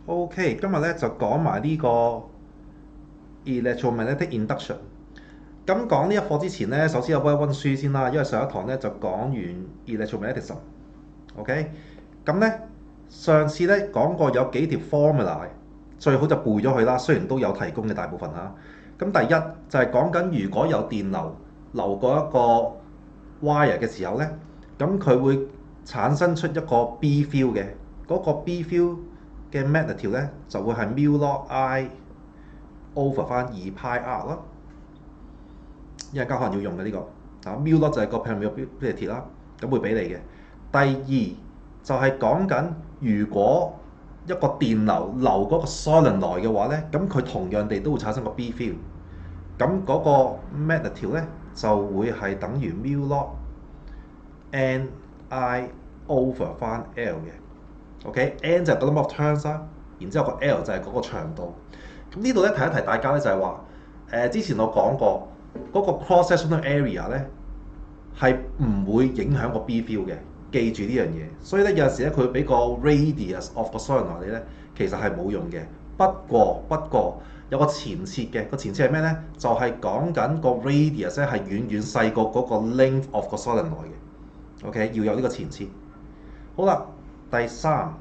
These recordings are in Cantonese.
OK，今日咧就講埋呢個 electromagnetic induction。咁講呢一課之前咧，首先有温一温書先啦，因為上一堂咧就講完 electromagnetism。OK，咁咧上次咧講過有幾條 formula，最好就背咗佢啦。雖然都有提供嘅大部分嚇。咁第一就係講緊如果有電流流過一個 wire 嘅時候咧，咁佢會產生出一個 B field 嘅，嗰個 B field 嘅 magnitude 咧就會係 mu log I over 翻2 pi r 啦。一陣間可能要用嘅呢個mu log 就係個 permeability 啦，咁會俾你嘅。第二就係講緊如果一個電流流嗰個 solenoid 嘅話咧，咁佢同樣地都會產生個 B field。咁嗰個 magnitude 咧就會係等於 mu log n I over 翻 L 嘅。OK，n 就係個 number of turns 啦，然之後個 L 就係嗰個長度。咁呢度咧提一提大家咧就係話，之前我講過嗰個 cross sectional area 咧係唔會影響個 B field 嘅，記住呢樣嘢。所以咧有陣時咧佢會俾個 radius of 個 solenoid 你咧，其實係冇用嘅。不過有個前設嘅，個前設係咩咧？就係講緊個 radius 咧係遠遠細過嗰個 length of 個 solenoid 嘅。OK，要有呢個前設。好啦，第三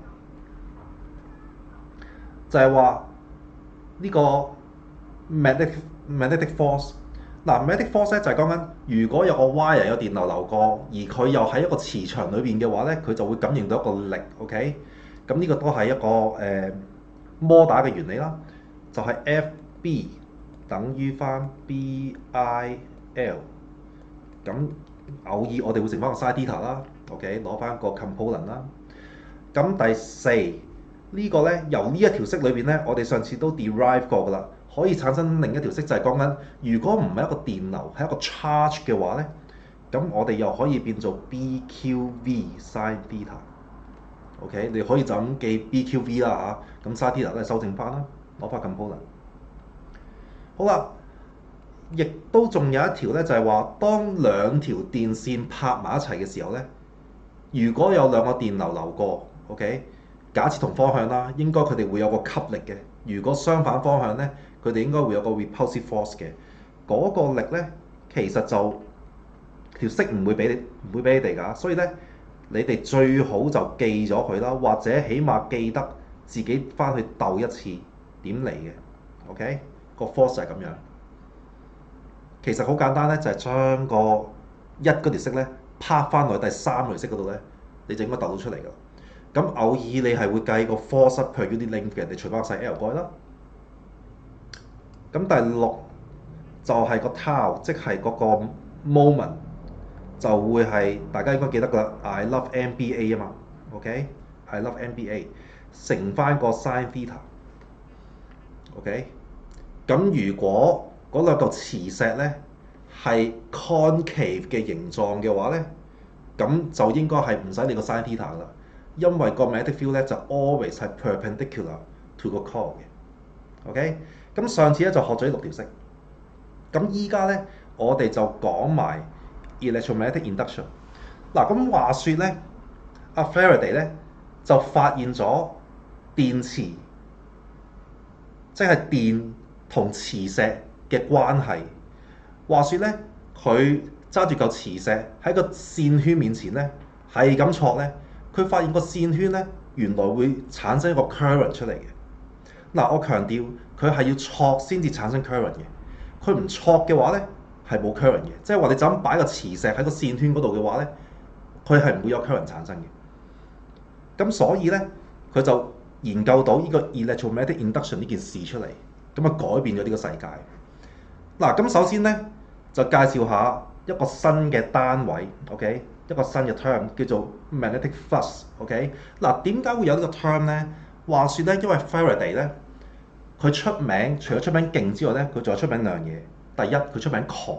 就係話呢個 magnetic force。magnetic force 咧就係講緊如果有個 wire 有電流流過，而佢又喺一個磁場裏邊嘅話咧，佢就會感應到一個力。OK，咁呢個都係一個摩打嘅原理啦，就係 FB 等於翻 BIL。咁偶爾我哋會乘翻個 sin theta 啦。OK，攞翻個 component 啦。咁第四呢個咧，由呢一條式裏邊咧，我哋上次都 derive 過㗎啦，可以產生另一條式就係講緊，如果唔係一個電流，係一個 charge 嘅話咧，咁我哋又可以變做 BQV sin theta。OK，你可以就咁記 BQV 啦嚇，咁 sin theta 都係修正翻啦，攞翻 component。好啦，亦都仲有一條咧，就係話當兩條電線拍埋一齊嘅時候咧，如果有兩個電流流過 ，OK， 假設同方向啦，應該佢哋會有個吸力嘅。如果相反方向咧，佢哋應該會有個 repulsive force 嘅。嗰個力咧，其實就條式唔會俾你哋㗎，所以咧你哋最好就記咗佢啦，或者起碼記得自己翻去鬥一次點嚟嘅。OK，個 force 就係咁樣。其實好簡單咧，就係將個嗰條式咧拍翻落去第三條式嗰度咧，你就應該鬥到出嚟㗎。咁偶爾你係會計個 force per unit length 嘅，你除翻個細 L 過去啦。咁第六就係個 tau，即係嗰個 moment，就會係大家應該記得㗎啦。I love NBA 啊嘛，OK，I love NBA 乘翻個 sin theta。OK，咁如果嗰兩嚿磁石咧係 concave 嘅形狀嘅話咧，咁就應該係唔使理個 sin theta 啦，因為個 magnetic field 咧就 always 係 perpendicular to 個 core 嘅。OK，咁上次咧就學咗呢六條式，咁依家咧我哋就講埋 electromagnetic induction。咁話說咧，阿 Faraday 咧就發現咗電磁，即係電同磁石嘅關係。話說咧，佢揸住嚿磁石喺個線圈面前咧，係咁戳咧，佢發現個線圈咧原來會產生一個 current 出嚟嘅。我強調佢係要戳先至產生 current 嘅，佢唔戳嘅話咧係冇 current 嘅，即係話你就咁擺個磁石喺個線圈嗰度嘅話咧，佢係唔會有 current 產生嘅。咁所以咧，佢就研究到呢個 electromagnetic induction 呢件事出嚟，咁啊改變咗呢個世界。咁首先咧就介紹下一個新嘅單位 ，OK， 一個新嘅 term 叫做 magnetic flux。OK， 點解會有呢個 term 咧？話說咧，因為 Faraday 咧，佢出名除咗出名勁之外咧，佢仲有出名兩樣嘢。第一，佢出名窮；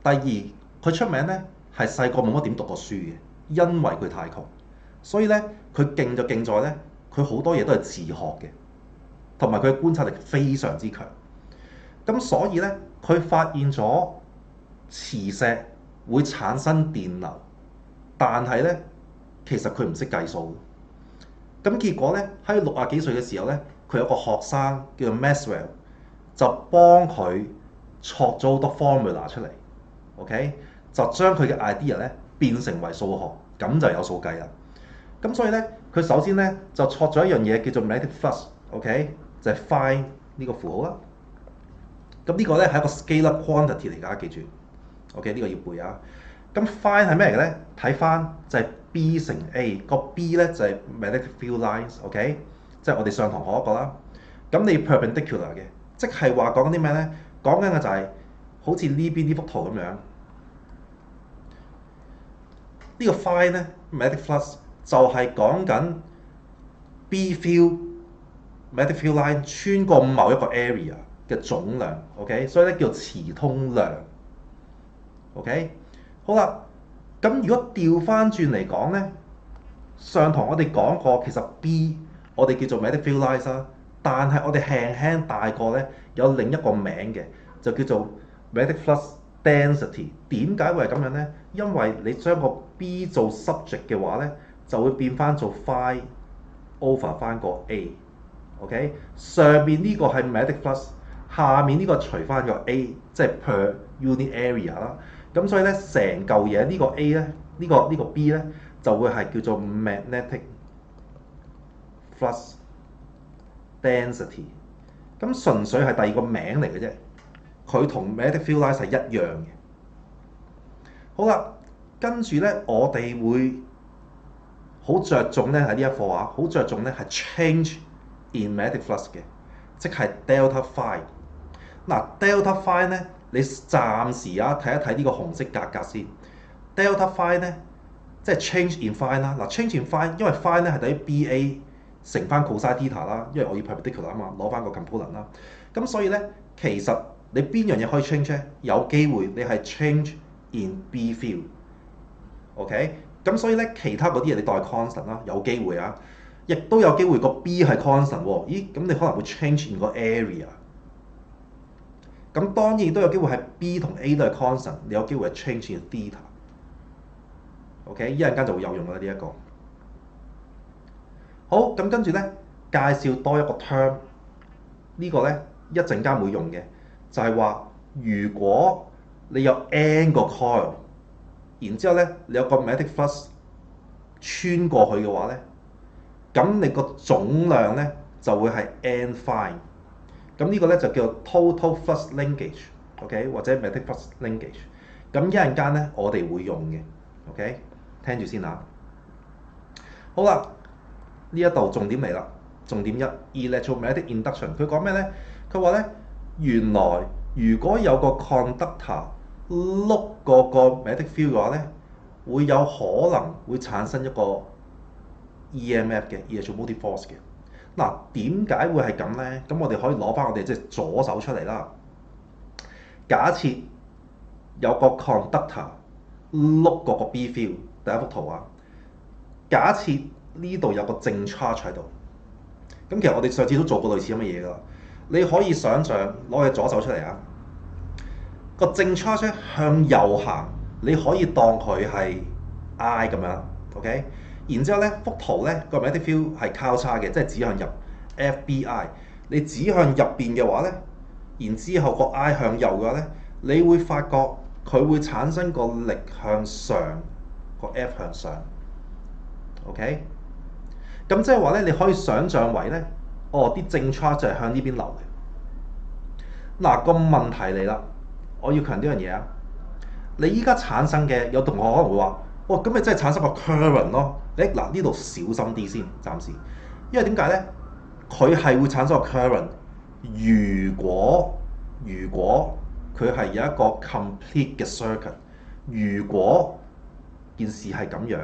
第二，佢出名咧係細個冇乜點讀過書嘅，因為佢太窮。所以咧，佢勁就勁在咧，佢好多嘢都係自學嘅，同埋佢嘅觀察力非常之強。咁所以咧，佢發現咗磁石會產生電流，但係咧其實佢唔識計數。咁結果咧喺60幾歲嘅時候咧，佢有個學生叫做 Maxwell，就幫佢創咗好多 formula 出嚟，OK，就將佢嘅 idea 咧變成為數學，咁就有數計啦。咁所以咧，佢首先咧就創咗一樣嘢叫做 magnetic flux，OK，就係 phi 呢個符號啦。咁呢個咧係一個 scalar quantity 嚟㗎，記住，OK，呢個要背啊。咁 phi 係咩嚟嘅咧？睇翻就係 B 乘 A，個 B 咧就係 magnetic field lines，OK，即係我哋上堂學一個啦。咁你 perpendicular 嘅，即係話講緊啲咩咧？講緊嘅就係好似呢邊呢幅圖咁樣，呢個 phi 咧 magnetic flux 就係講緊 B field magnetic field line 穿過某一個 area 嘅總量，OK，所以咧叫磁通量，OK，好啦，咁如果調翻轉嚟講咧，上堂我哋講過，其實 B 我哋叫做 magnetic field lines 啦，但係我哋輕輕帶過咧有另一個名嘅，就叫做 magnetic flux density。點解會係咁樣咧？因為你將個 B 做 subject 嘅話咧，就會變翻做 phi over 翻個 A。OK， 上面呢個係 magnetic flux，下面呢個除翻個 A，即係 per unit area 啦。咁所以咧，成嚿嘢呢個 A 咧，呢個 B 咧，就會係叫做 magnetic flux density。咁純粹係第二個名嚟嘅啫，佢同 magnetic field lines 係一樣嘅。好啦，跟住咧，我哋會好着重咧喺呢一課啊，好着重咧係 change in magnetic flux 嘅，即係 delta phi。嗱 delta phi 咧，你暫時啊睇一睇呢個紅色格格先。delta phi 咧，即係 change in phi 啦。嗱 change in phi，因為 phi 咧係等於 BA 乘翻 cosine theta 啦，因為我要 perpendicular 啊嘛，攞翻個 component 啦。咁所以咧，其實你邊樣嘢可以 change 咧？有機會你係 change in B field。OK， 咁所以咧，其他嗰啲嘢你當係 constant 啦，有機會啊，亦都有機會個 B 係 constant 喎。咦，咁你可能會 change in 個 area。咁當然都有機會係 B 同 A 都係 constant，你有機會係 change in theta。OK， 一陣間就會有用啦呢一個。好，咁跟住咧介紹多一個 term，呢個咧一陣間會用嘅，就係話如果你有 n 個 coil，然之後咧你有個 magnetic flux 穿過去嘅話咧，咁你個總量咧就會係 n phi。咁呢個咧就叫做 total flux linkage，OK， 或者 magnetic flux linkage。咁一陣間咧我哋會用嘅 ，OK， 聽住先嚇。好啦，呢一度重點嚟啦，重點一 electromagnetic induction。佢講咩咧？佢話咧原來如果有個 conductor 碌過個 magnetic field 嘅話咧，會有可能會產生一個 EMF 嘅 electromotive force 嘅。嗱，點解會係咁咧？咁我哋可以攞翻我哋即係左手出嚟啦。假設有個 conductor 碌過個 B field，第一幅圖啊。假設呢度有個正 charge 喺度，咁其實我哋上次都做過類似咁嘅嘢㗎。你可以想像攞隻左手出嚟啊，個正 charge 向右行，你可以當佢係 I 咁樣 ，OK。然之後咧，幅圖咧個 magnetic field 係交叉嘅，即係指向入 FBI。你指向入邊嘅話咧，然之後個 I 向右嘅話咧，你會發覺佢會產生個力向上，個 F 向上。OK， 咁即係話咧，你可以想像為咧，啲正 charge 就係向呢邊流嘅。嗱，個問題嚟啦，我要強調一樣嘢啊。你依家產生嘅有同學可能會話，咁咪真係產生個 current 咯。嗱呢度小心啲先，暫時，因為點解咧？佢係會產生個 current，如果佢係有一個 complete 嘅 circuit， 如果件事係咁樣。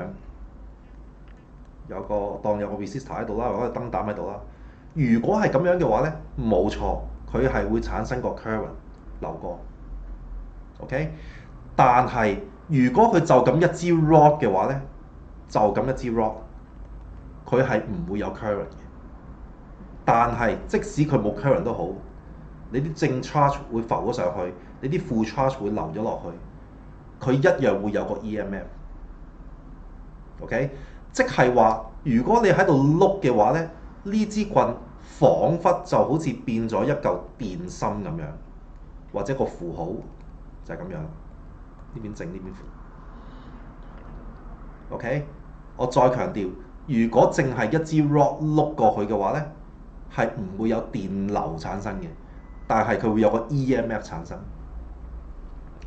當有個 resistor 喺度啦，或者燈膽喺度啦。如果係咁樣嘅話咧，冇錯，佢係會產生個 current 流過。OK， 但係如果佢就咁一支 rod 嘅話咧，就咁一支 rod，佢係唔會有 current 嘅。但係即使佢冇 current 都好，你啲正 charge 會浮咗上去，你啲負 charge 會流咗落去，佢一樣會有個 EMF。OK。即係話如果你喺度碌嘅話咧，呢支棍彷彿就好似變咗一嚿電芯咁樣，或者個符號就係咁樣，呢邊正呢邊負。OK，我再強調，如果淨係一支 rod 碌過去嘅話咧，係唔會有電流產生嘅，但係佢會有個 EMF 產生。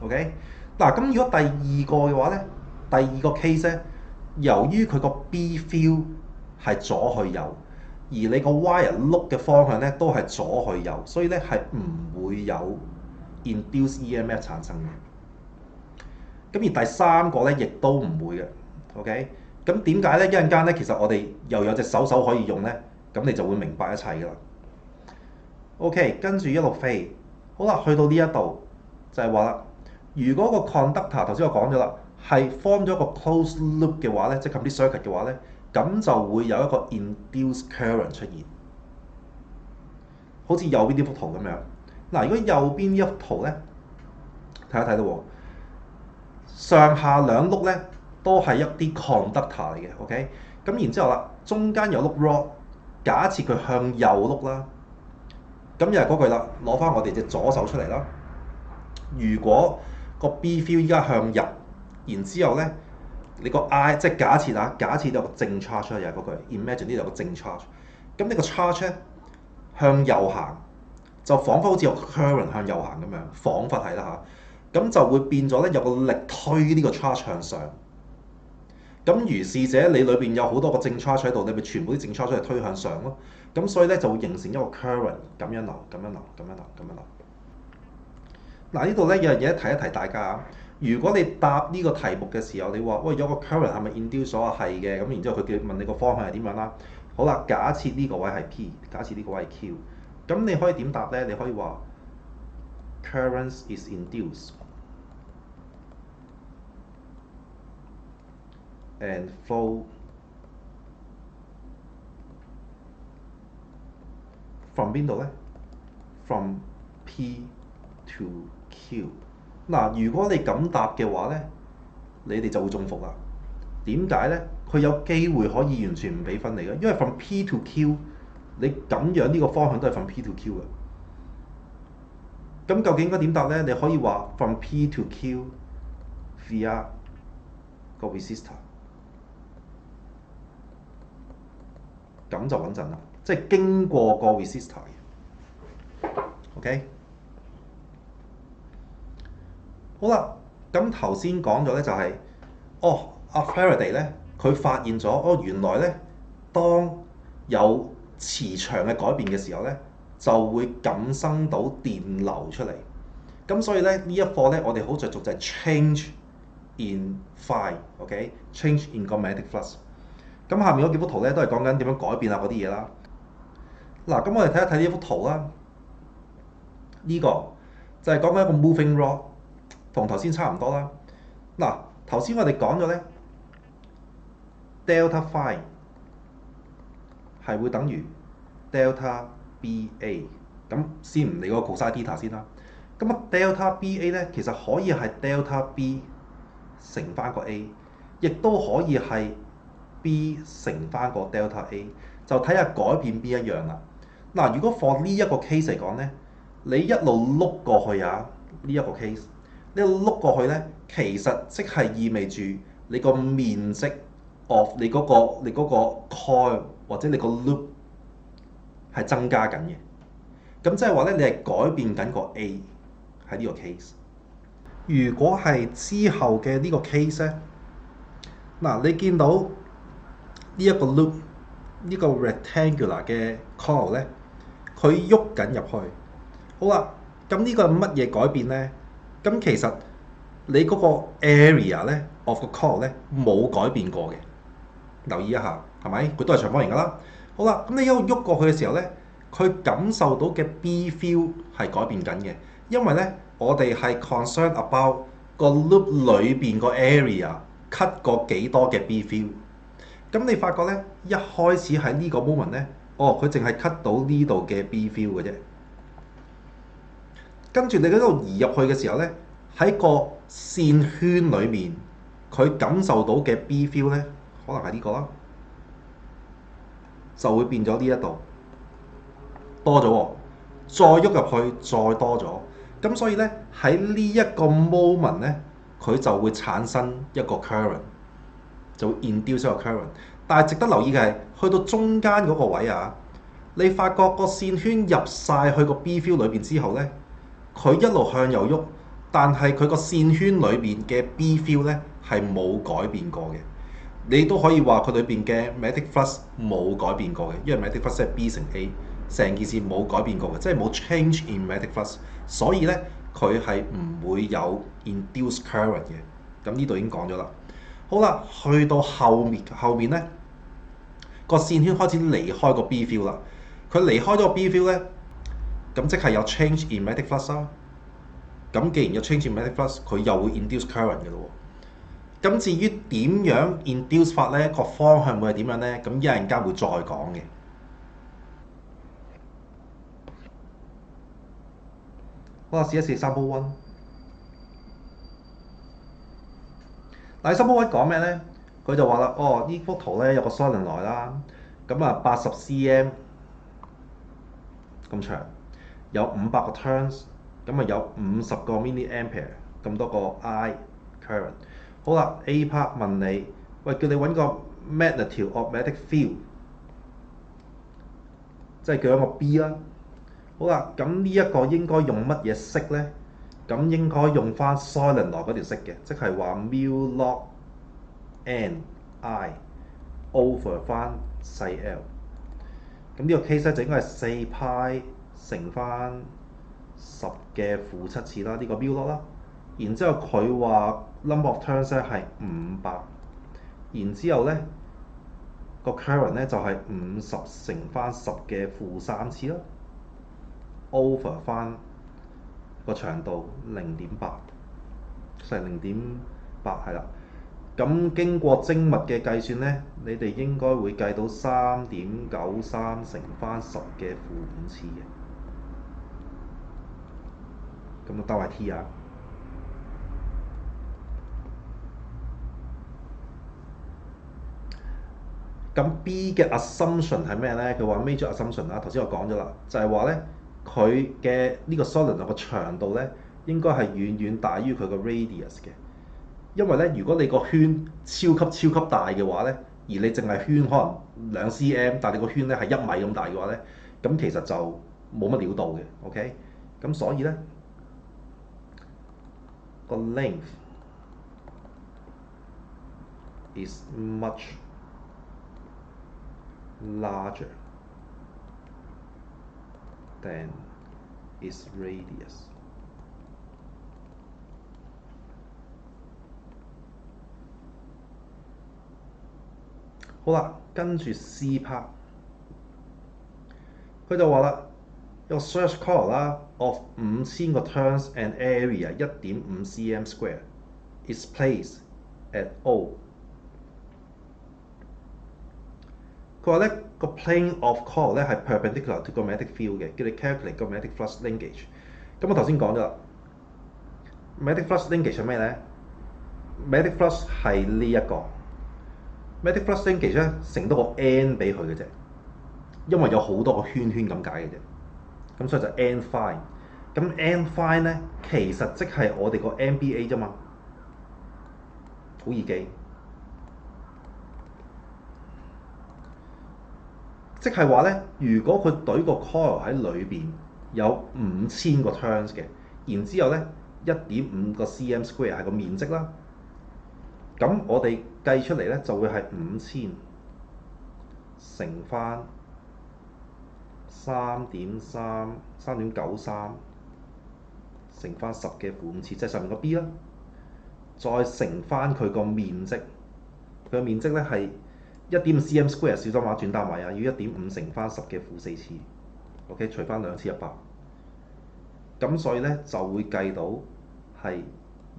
OK，嗱咁如果第二個嘅話咧，第二個 case 咧，由於佢個 B field 係左去右，而你個 wire 碌嘅方向咧都係左去右，所以咧係唔會有 induce EMF 產生嘅。咁而第三個咧亦都唔會嘅。OK，咁點解咧？一陣間咧，其實我哋又有隻手可以用咧，咁你就會明白一切㗎啦。OK，跟住一路飛，好啦，去到呢一度就係話啦，如果個 conductor 頭先我講咗啦，係 form 咗個 closed loop 嘅話咧，即係 complete circuit 嘅話咧，咁就會有一個 induced current 出現，好似右邊呢幅圖咁樣。嗱，如果右邊呢一幅圖咧，睇一睇到喎，上下兩碌咧都係一啲 conductor 嚟嘅 ，OK， 咁然之後啦，中間有碌 rod， 假設佢向右碌啦，咁又係嗰句啦，攞翻我哋隻左手出嚟啦。如果個 B field 依家向入，然之後咧，你個 I 即係假設有個正 charge 又係嗰句 ，imagine 呢度有個正 charge， 咁呢個 charge 咧向右行，就彷彿好似有 current 向右行咁樣，彷彿係啦嚇，咁就會變咗咧有個力推呢個 charge 向上。咁如是者，你裏邊有好多個正 charge 喺度，你咪全部啲正 charge 都係推向上咯。咁所以咧就會形成一個 current 咁樣流，咁樣流，咁樣流，咁樣流。嗱，呢度咧有樣嘢提一提大家啊。如果你答呢個題目嘅時候，你話喂有個 current 係咪 induce 咗啊？係嘅。咁然之後佢叫問你個方向係點樣啦？好啦，假設呢個位係 P， 假設呢個位係 Q， 咁你可以點答咧？你可以話 current is induced and flow from 邊度咧 ？From P to Q。嗱，如果你咁答嘅話咧，你哋就會中伏啦。點解咧？佢有機會可以完全唔俾分你嘅，因為 from P to Q， 你咁樣呢個方向都係 from P to Q 嘅。咁究竟應該點答咧？你可以話 from P to Q via 個 resistor， 咁就穩陣啦。即係經過個 resistor 嘅。OK。好啦，咁頭先講咗咧就係，阿 Faraday 咧，佢發現咗，原來咧，當有磁場嘅改變嘅時候咧，就會感生到電流出嚟。咁所以咧呢一課咧，我哋好着重就係 change in phi，OK，change in 個 magnetic flux。咁下面嗰幾幅圖咧都係講緊點樣改變啊嗰啲嘢啦。嗱，咁我哋睇一睇呢幅圖啦。呢個就係講緊一個 moving rod。同頭先差唔多啦。嗱，頭先我哋講咗咧 delta phi 係會等於 delta BA。咁先唔理嗰個 cosine theta 先啦。咁啊 delta BA 咧其實可以係 delta B 乘翻個 A， 亦都可以係 B 乘翻個 delta A， 就睇下改變邊一樣啦。嗱，如果 for 呢一個 case 嚟講咧，你一路碌過去啊，呢一個 case。你碌過去咧，其實即係意味住你個面積 of 你嗰個 coil 或者你個 loop 係增加緊嘅。咁即係話咧，你係改變緊個 A 喺呢個 case。如果係之後嘅呢個 case 咧，嗱，你見到呢一個 loop 呢個 rectangular 嘅 coil 咧，佢喐緊入去。好啦，咁呢個係乜嘢改變咧？咁其實你嗰個 area 咧 of 個 coil 咧冇改變過嘅，留意一下，係咪？佢都係長方形㗎啦。好啦，咁你一路喐過去嘅時候咧，佢感受到嘅 B field 係改變緊嘅，因為咧我哋係 concern about 個 loop 裏邊個 area cut 過幾多嘅 B field。咁你發覺咧，一開始喺呢個 moment 咧，佢淨係 cut 到呢度嘅 B field 嘅啫。跟住你喺度移入去嘅時候咧，喺個線圈裏面，佢感受到嘅 B field 咧，可能係呢個啦。就會變咗呢一度多咗喎，再喐入去再多咗，咁所以咧喺呢一個 moment 咧，佢就會產生一個 current，就會 induce 一個 current。但係值得留意嘅係，去到中間嗰個位啊，你發覺個線圈入晒去個 B field 裏邊之後咧，佢一路向右喐，但係佢個線圈裏邊嘅 B field 咧係冇改變過嘅。你都可以話佢裏邊嘅 magnetic flux 冇改變過嘅，因為 magnetic flux 係 B 乘 A，成件事冇改變過嘅，即係冇 change in magnetic flux，所以咧佢係唔會有 induced current 嘅。咁呢度已經講咗啦。好啦，去到後面咧，個線圈開始離開個 B field 啦。佢離開咗個 B field 咧，咁即係有 change in magnetic flux 啦。咁既然有 change in magnetic flux，佢又會 induce current 嘅咯。咁至於點樣 induce 法咧，個方向會係點樣咧？咁一陣間會再講嘅。好啦，試一試 sample one。嗱，sample one 講咩咧？佢就話啦，呢幅圖咧有個 solenoid 啦，咁啊80 cm 咁長，有500個 turns，咁啊有50個 milliampere 咁多個 I current。好啦 ，A part 問你，喂，叫你揾個 magnitude of magnetic field， 即係叫一個 B 啦。好啦，咁呢一個應該用乜嘢式咧？咁應該用翻 solenoid 嗰條式嘅，即係話 mu log n I over 翻細 l。咁呢個 case 咧就應該係4派乘翻10嘅負7次啦，呢個 mu log 啦。然之後佢話 number of turns 咧係500，然之後咧個 current 咧就係50乘翻10嘅負3次啦。over 翻個長度0.8，即係0.8係啦。咁經過精密嘅計算咧，你哋應該會計到3.93乘翻10嘅負5次嘅。咁就兜埋 T 啊。咁 B 嘅 assumption 係咩咧？佢話 major assumption 啦，頭先我講咗啦，就係話咧佢嘅呢個 solenoid 個長度咧應該係遠遠大於佢個 radius 嘅。因為咧，如果你個圈超級大嘅話咧，而你淨係圈可能2 cm，但係你個圈咧係1米咁大嘅話咧，咁其實就冇乜料到嘅。OK，咁所以咧個 length is much larger than its radius。好啦，跟住 C part， 佢就話啦，有個 search coil 啦 of 5000個 turns and area 1.5 cm square is placed at O。佢話咧個 plane of coil 咧係 perpendicular to 個 magnetic field 嘅，叫你 calculate 個 magnetic flux linkage。咁我頭先講咗啦 magnetic flux linkage 係咩咧 ？magnetic flux 係呢一個 magnetic flux linkage 咧，乘多個 n 俾佢嘅啫，因為有好多個圈圈咁解嘅啫。咁所以就 n phi。咁 n phi 咧其實即係我哋個 NBA 啫嘛，好易記。即係話咧，如果佢懟個 coil 喺裏邊有5000個 turns 嘅，然之後咧1.5個 cm square 係個面積啦，咁我哋計出嚟咧就會係5000乘翻3.93乘翻10嘅負5次，即係上面個 B 啦，再乘翻佢個面積，佢個面積咧係1.5 cm square， 小心話轉單位啊，要1.5乘翻10嘅負4次。OK， 除翻2次100，咁所以咧就會計到係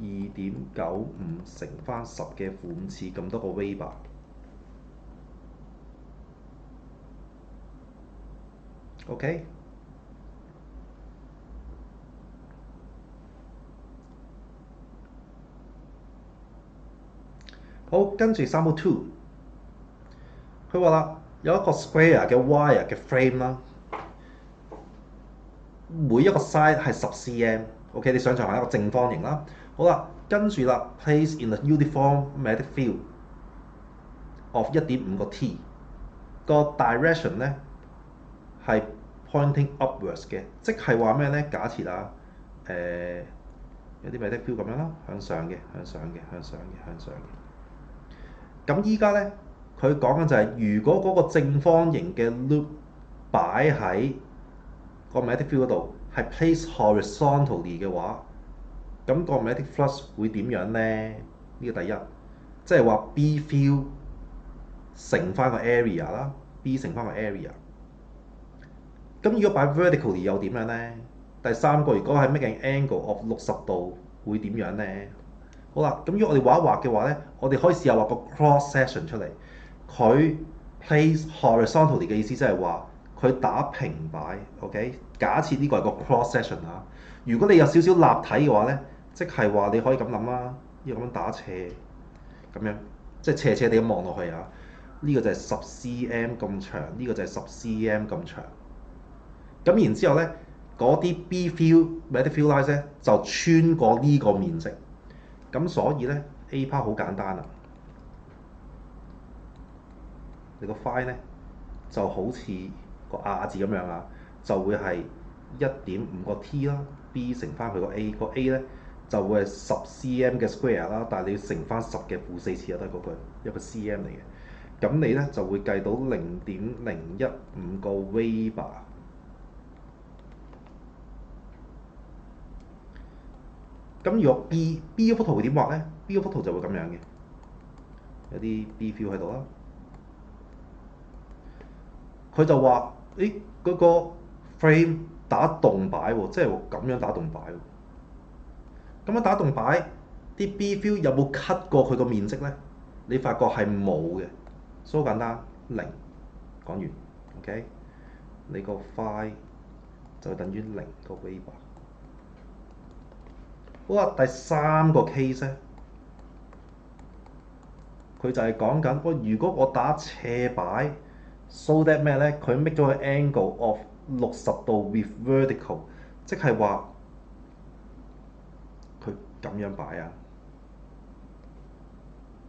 2.95乘翻10嘅負5次咁多個 Weber。OK， 好，跟住 sample two， 佢話啦有一個 square 嘅 wire 嘅 frame 啦，每一個 side 係10 cm。OK， 你想象下一個正方形啦。好啦，跟住啦 ，place in a uniform magnetic field of 1.5個 T，個 direction 咧係 pointing upwards 嘅，即係話咩咧？假設啊，有啲 magnetic field 咁樣啦，向上嘅，向上嘅，向上嘅，向上嘅。咁依家咧，佢講緊就係如果嗰個正方形嘅 loop 擺喺個 magnetic field 嗰度，係 place horizontally 嘅話，咁個 magnetic flux 會點樣咧？呢個第一，即係話 B field 乘翻個 area 啦 ，B 乘翻個 area。咁如果擺 vertically 又點樣咧？第三個，如果係 make an angle of 60度，會點樣咧？好啦，咁如果我哋畫一畫嘅話咧，我哋可以試下畫個 cross section 出嚟。佢 place horizontally 嘅意思即係話佢打平擺 ，OK？假設呢個係個 cross section 嚇。如果你有少少立體嘅話咧，即係話你可以咁諗啦，呢個咁樣打斜，咁樣即係斜斜地咁望落去啊。呢個就係10 cm 咁長，呢個就係10 cm 咁長。咁然之後咧，嗰啲 B field magnetic field lines 咧就穿過呢個面積。咁所以咧 A part 好簡單啦，你個 phi 咧就好似個亞字咁樣啊，就會係1.5個 T 啦 ，B 乘翻佢個 A， 個 A 咧就會係10 cm 嘅 square 啦，但係你要乘翻10嘅負4次就得嗰句一個 cm 嚟嘅。咁你咧就會計到0.015個 Weber。咁如果 B 嗰幅圖會點畫咧 ？B 嗰幅圖就會咁樣嘅，有啲 B feel 喺度啦。佢就話：誒嗰個 frame 打棟擺喎，即係咁樣打棟擺喎。咁樣打棟擺，啲 B feel 有冇 cut 過佢個面積咧？你發覺係冇嘅，所以好簡單，0。講完 ，OK？ 你個 phi 就等於0個 Weber。好啦，第三個 case 咧，佢就係講緊，如果我打斜擺 ，so that 咩咧？佢 make 咗個 angle of 60度 with vertical， 即係話佢咁樣擺啊，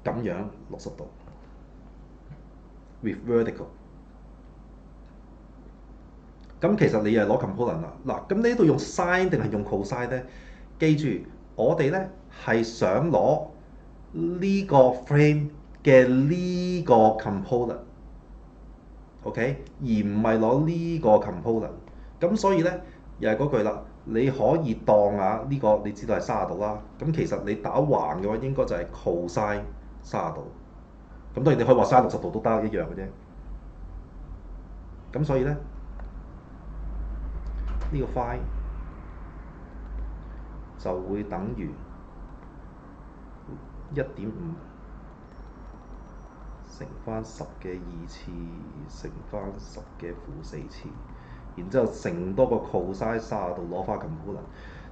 咁樣60度 with vertical。咁其實你係攞 component 啦，嗱，咁呢度用 sin 定係用 cosine 咧？記住，我哋咧係想攞呢個 frame 嘅呢個 component，OK？而唔係攞呢個 component。咁所以咧，又係嗰句啦，你可以當啊呢個你知道係30度啦。咁其實你打橫嘅話，應該就係 cosine 30度。咁當然你可以話 sin 60度都得一樣嘅啫。咁所以咧，呢個 phi 就會等於1.5乘翻10嘅2次乘翻10嘅負4次，然之後乘多個 cosine 30度攞翻 component。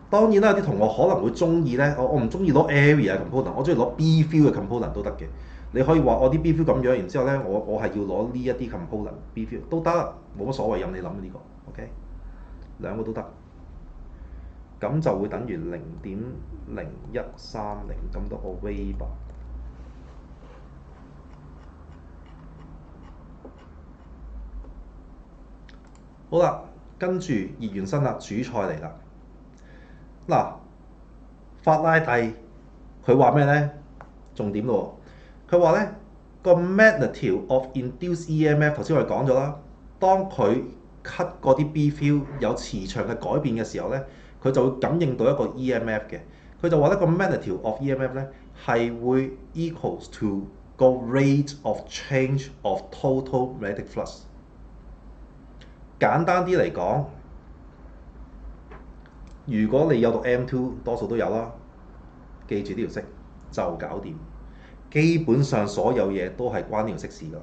當然啦，有啲同學可能會中意咧，我唔中意攞 area component， 我中意攞 B field 嘅 component 都得嘅。你可以話我啲 B field 咁樣，然之後咧我係要攞呢一啲 component B field 都得，冇乜所謂，任你諗呢個 OK， 兩個都得。咁就會等於0.0130咁多個 Weber。好啦，跟住熱完身啦，主菜嚟啦。嗱，法拉第佢話咩咧？重點咯喎，佢話咧個 magnitude of induced EMF 頭先我哋講咗啦，當佢 cut 嗰啲 B field 有磁場嘅改變嘅時候咧，佢就會感應到一個 EMF 嘅。佢就話咧個 magnitude of EMF 咧係會 equals to 個 rate of change of total magnetic flux。簡單啲嚟講，如果你有讀 M2， 多數都有啦，記住呢條式就搞掂。基本上所有嘢都係關呢條式事㗎，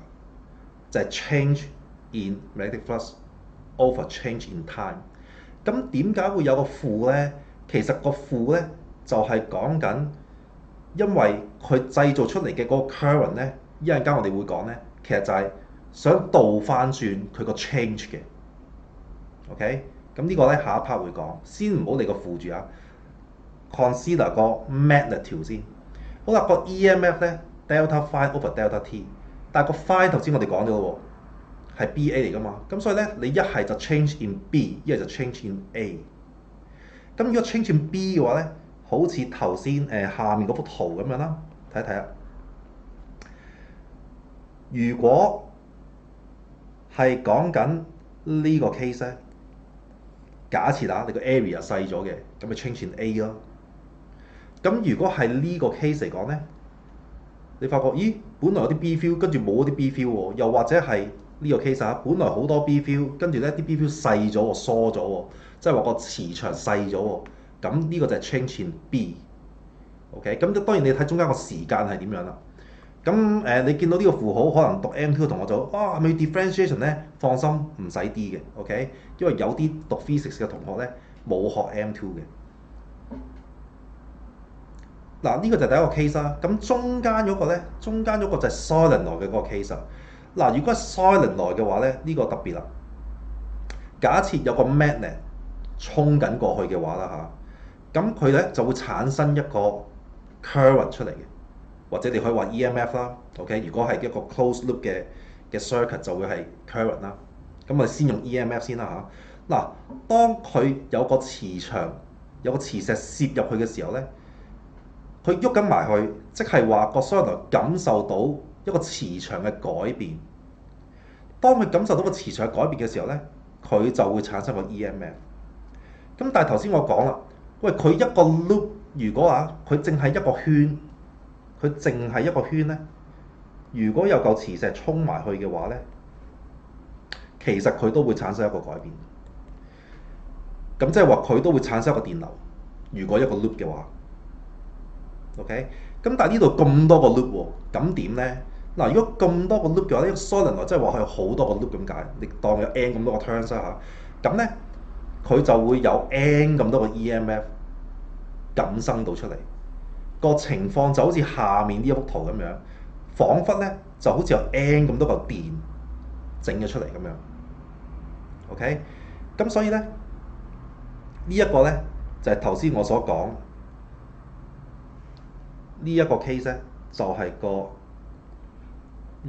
就係 change in magnetic flux over change in time。咁點解會有個負咧？其實個負咧就係講緊，因為佢製造出嚟嘅嗰個 current 咧，一陣間我哋會講咧，其實就係想倒翻轉佢個 change 嘅。OK，咁呢個咧下一 part 會講，先唔好理個負住啊。consider 個 magnitude 先。好啦，個 EMF 咧 delta phi over delta t，但係個 phi 頭先我哋講咗咯喎，係 BA 嚟噶嘛，咁所以咧你一係就 change in B，一係就 change in A。咁如果 change in B 嘅話咧，好似頭先下面嗰幅圖咁樣啦，睇一睇啊。如果係講緊呢個 case 咧，假設你個 area 細咗嘅，咁咪 change in A 咯。咁如果係呢個 case 嚟講咧，你發覺咦，本來有啲 B feel，跟住冇啲 B feel 喎，又或者係呢個 case 本來好多 B feel，跟住咧啲 B feel 細咗喎，疏咗喎，即係話個磁場細咗喎。咁呢個就係 change in B。OK， 咁當然你睇中間個時間係點樣啦。咁你見到呢個符號，可能讀 M2 嘅同學就係咪 differentiation 咧？放心，唔使 D 嘅，OK，因為有啲讀 physics 嘅同學咧冇學 M2 嘅。嗱，呢個就係第一個 case 啦。咁中間嗰個咧，中間嗰個就係 solenoid 嘅嗰個 case 啊。嗱，如果係 solenoid 嘅話咧，呢個特別啦。假設有個 magnet 衝緊過去嘅話啦嚇，咁佢咧就會產生一個 current 出嚟嘅，或者你可以話 EMF 啦。OK，如果係一個 closed loop 嘅 circuit 就會係 current 啦。咁我哋先用 EMF 先啦嚇。嗱，當佢有個磁場，有個磁石攝入去嘅時候咧，佢喐緊埋去，即係話個 solenoid 感受到一個磁場嘅改變。當佢感受到個磁場嘅改變嘅時候咧，佢就會產生個 EMF。咁但係頭先我講啦，喂，佢一個 loop 如果佢淨係一個圈，佢淨係一個圈咧，如果有嚿磁石衝埋去嘅話咧，其實佢都會產生一個改變。咁即係話佢都會產生一個電流。如果一個 loop 嘅話。OK， 咁但係呢度咁多個 loop 喎，咁點咧？嗱，如果咁多個 loop 嘅話，呢個 solenoid 即係話佢有好多個 loop 咁解，你當有 n 咁多個 turns 啦嚇，咁咧佢就會有 n 咁多個 EMF 感生到出嚟。個情況就好似下面呢一幅圖咁樣，彷彿咧就好似有 n 咁多個電整咗出嚟咁樣。OK，咁所以咧呢一個咧就係頭先我所講。呢一個 case 咧就係個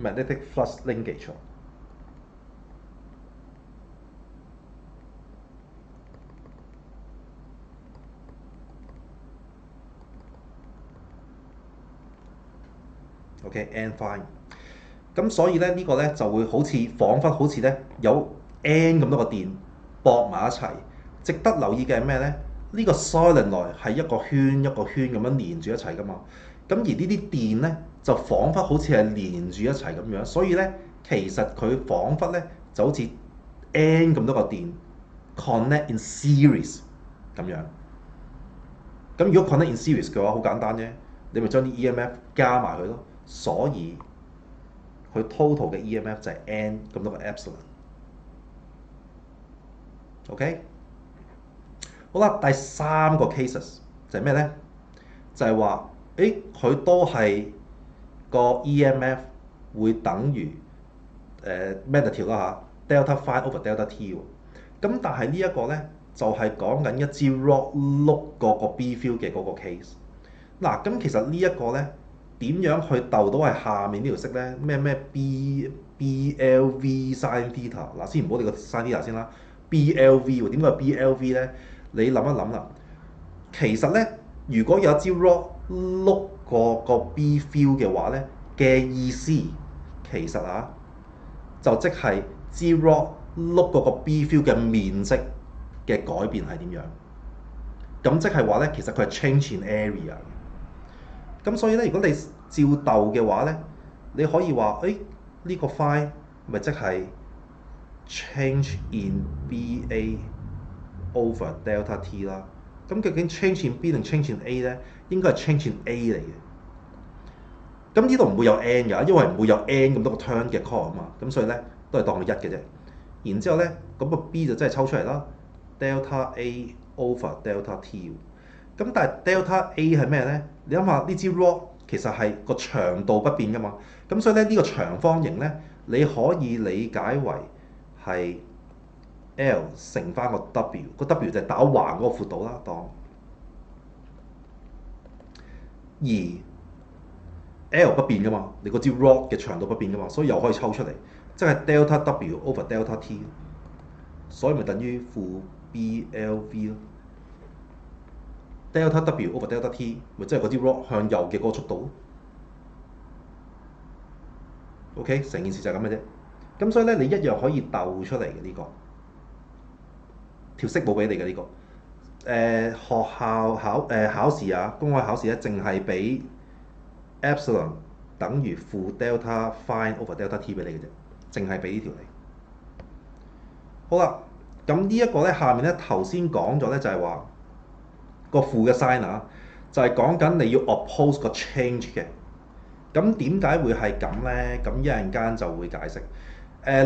magnetic flux linkage。OK，N fine。咁所以咧呢個咧就會好似彷彿好似咧有 N 咁多個電駁埋一齊。值得留意嘅係咩咧？呢個 solenoid 係一個圈一個圈咁樣連住一齊噶嘛。咁而呢啲電咧就彷彿好似係連住一齊咁樣，所以咧其實佢彷彿咧就好似 N 咁多個電 connect in series 咁樣。咁如果 connect in series 嘅話，好簡單啫，你咪將啲 EMF 加埋佢咯。所以佢 total 嘅 EMF 就係 N 咁多個 epsilon。OK， 好啦，第三個 cases 就係咩咧？就係話，佢都係個 EMF 會等於magnitude 啦嚇 delta phi over delta t 喎。咁但係呢一個咧就係講緊一支 rock 碌過個 B field 嘅嗰個 case。嗱，咁其實呢一個咧點樣去鬥到係下面呢條式咧？咩 BLV sin theta 嗱，先唔好理個 sin theta 先啦。BLV 喎，點解係 BLV 咧？你諗一諗啦。其實咧，如果有一支 rock 碌過個 B field 嘅話咧嘅意思，其實就即係支 rock 碌過個 B field 嘅面積嘅改變係點樣？咁即係話咧，其實佢係 change in area。咁所以咧，如果你照鬥嘅話咧，你可以話，呢個 phi 咪即係 change in BA over delta t 啦。咁究竟 change in B 定 change in A 咧？應該係 change in A 嚟嘅。咁呢度唔會有 n 㗎，因為唔會有 n 咁多個 turn 嘅 core 啊嘛。咁所以咧都係當佢一嘅啫。然之後咧，咁個 B 就真係抽出嚟啦 ，delta A over delta t。咁但係 delta A 係咩咧？你諗下呢支 rock 其實係個長度不變㗎嘛。咁所以咧呢個長方形咧，你可以理解為係 L 乘翻個 W，個 W 就係打橫嗰個闊度啦，當而 L 不變噶嘛，你嗰支 rod 嘅長度不變噶嘛，所以又可以抽出嚟，即係 delta W over delta T， 所以咪等於負 BLV 咯。delta W over delta T 咪即係嗰支 rod 向右嘅嗰個速度。OK， 成件事就係咁嘅啫。咁所以咧，你一樣可以鬥出嚟嘅呢個條式冇俾你嘅呢個。學校考試啊，公開考試咧，淨係俾 epsilon 等於負 delta phi over delta T 俾你嘅啫，淨係俾呢條嚟。好啦，咁呢一個咧，下面咧頭先講咗咧就係話個負嘅 sign 啊，就係講緊你要 oppose 個 change 嘅。咁點解會係咁咧？咁一陣間就會解釋。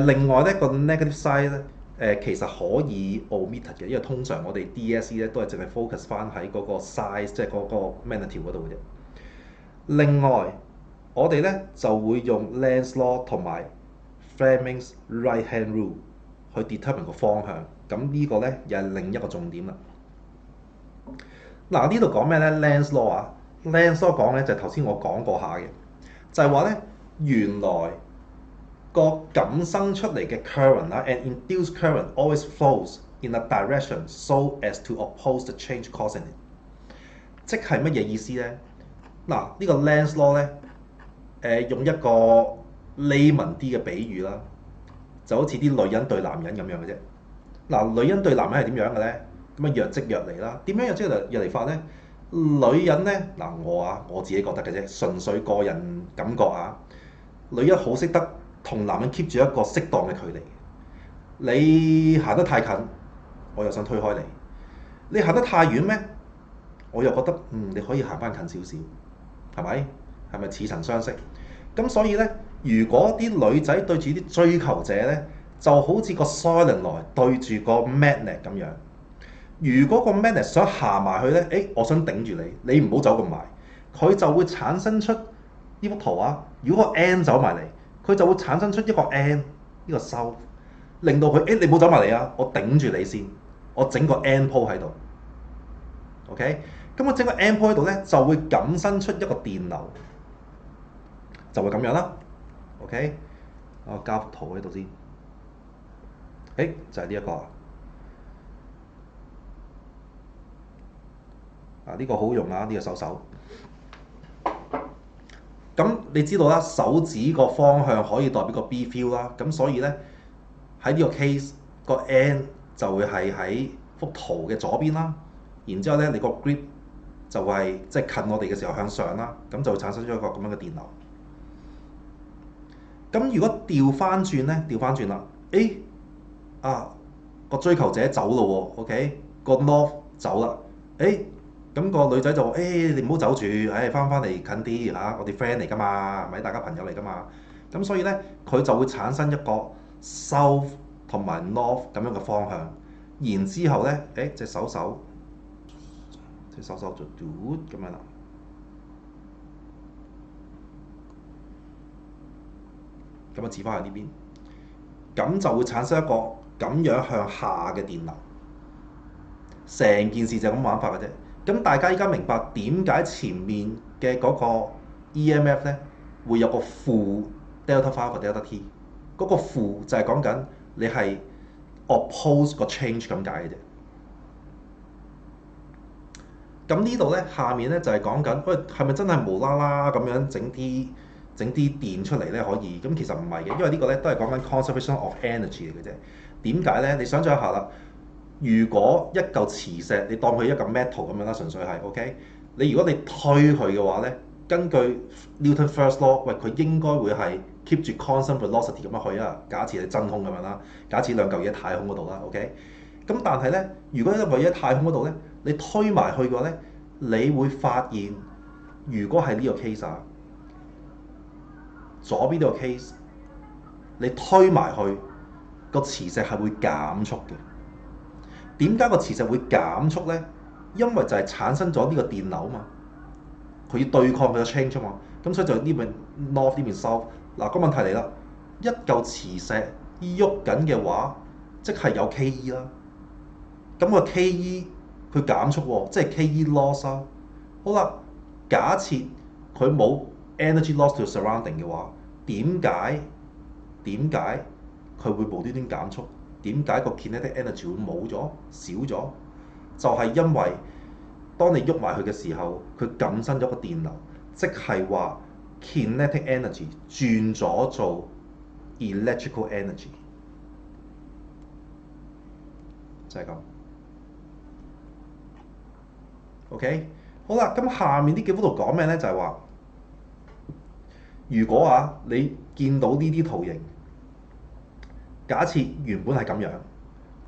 另外咧個 negative side 咧，其實可以 omit 嘅，因為通常我哋 DSE 咧都係淨係 focus 翻喺嗰個 size，即係嗰個 magnitude 嗰度嘅啫。另外，我哋咧就會用 Lenz law 同埋 Fleming's right hand rule 去 determine 個方向。咁呢個咧又係另一個重點啦。嗱，呢度講咩咧 ？Lenz law 啊 ，Lenz law 講咧就係頭先我講過下嘅。就係話咧，原來個感生出嚟嘅 current 啦，an induced current always flows in a direction so as to oppose the change causing it。即係乜嘢意思咧？嗱，呢個 Lenz law 咧，用一個 layman 啲嘅比喻啦，就好似啲女人對男人咁樣嘅啫。嗱，女人對男人係點樣嘅咧？咁啊，若即若離啦。點樣若即若離法咧？女人咧，嗱我自己覺得嘅啫，純粹個人感覺啊。女人好識得同男人 keep 住一個適當嘅距離。你行得太近，我又想推開你；你行得太遠咩？我又覺得你可以行翻近少少，係咪？係咪似曾相識？咁所以咧，如果啲女仔對住啲追求者咧，就好似個 solenoid 對住個 magnet 咁樣。如果個 magnet 想行埋去咧，我想頂住你，你唔好走咁埋，佢就會產生出呢幅圖啊。如果個 N 走埋嚟，佢就會產生出一個 N 呢個收，令到佢你唔好走埋嚟啊，我頂住你先，我整個 N 鋪喺度。OK，咁我整個 N 鋪喺度咧，就會感生出一個電流，就會咁樣啦。OK，我加幅圖喺度先，就係呢一個。呢個好用啊！呢個手，咁你知道啦，手指個方向可以代表個 B field 啦，咁所以咧喺呢個 case 個 N 就會係喺幅圖嘅左邊啦，然之後咧你個 grip 就係即係近我哋嘅時候向上啦，咁就會產生咗一個咁樣嘅電流。咁如果調翻轉咧，調翻轉啦，個追求者走咯喎 ，OK， 個 north 走啦，咁個女仔就話：你唔好走住，翻嚟近啲嚇，我哋 friend 嚟㗎嘛，係咪？大家朋友嚟㗎嘛。咁所以咧，佢就會產生一個 south 同埋 north 咁樣嘅方向。然之後咧，隻手就 do 咁樣啦。咁啊，指翻去呢邊，咁就會產生一個咁樣向下嘅電流。成件事就咁玩法嘅啫。咁大家依家明白點解前面嘅嗰個 EMF 咧會有個負 delta phi 或 delta t？ 嗰個負就係講緊你係 oppose 個 change 咁解嘅啫。咁呢度咧下面咧就係講緊，喂，係咪真係無啦啦咁樣整啲電出嚟咧可以？咁其實唔係嘅，因為呢個咧都係講緊 conservation of energy 嚟嘅啫。點解咧？你想象一下啦。如果一嚿磁石，你當佢一嚿 metal 咁樣啦，純粹係 OK。如果你推佢嘅話咧，根據 Newton First Law，喂，佢應該會係 keep 住 constant velocity 咁樣去啊。假設係真空咁樣啦，假設兩嚿嘢喺太空嗰度啦 OK。咁但係咧，如果一嚿嘢喺太空嗰度咧，你推埋去嘅話咧，你會發現，如果係呢個 case 啊，左邊呢個 case，你推埋去個磁石係會減速嘅。點解個磁石會減速咧？因為就係產生咗呢個電流嘛，佢要對抗佢嘅 change 嘛，咁所以就呢邊 north 呢邊 south。嗱，個問題嚟啦，一嚿磁石喐緊嘅話，即係有 Ke 啦。咁個 Ke 佢減速喎，即係 Ke loss 啦。好啦，假設佢冇 energy loss to surrounding 嘅話，點解佢會無端端減速？點解個 kinetic energy 會冇咗少咗？就係因為當你喐埋佢嘅時候，佢感生咗個電流，即係話 kinetic energy 轉咗做 electrical energy，就係咁。OK，好啦，咁下面呢幾幅圖講咩呢？就係話，如果你見到呢啲圖形，假設原本係咁樣，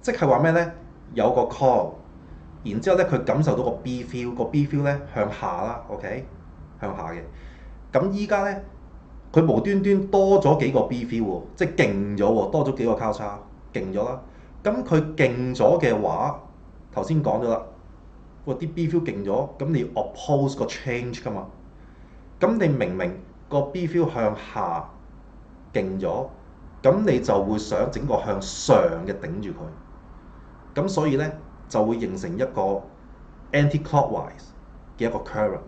即係話咩呢？有個 coil，然之後咧佢感受到個 B feel，個 B feel 咧向下啦，OK， 向下嘅。咁依家咧佢無端端多咗幾個 B feel 喎，即係勁咗喎，多咗幾個交叉，勁咗啦。咁佢勁咗嘅話，頭先講咗啦，啲 B feel 勁咗，咁你要 oppose 個 change 噶嘛。咁你明明個 B feel 向下勁咗，咁你就會想整個向上嘅頂住佢。咁所以咧就會形成一個 anti-clockwise 嘅一個 current。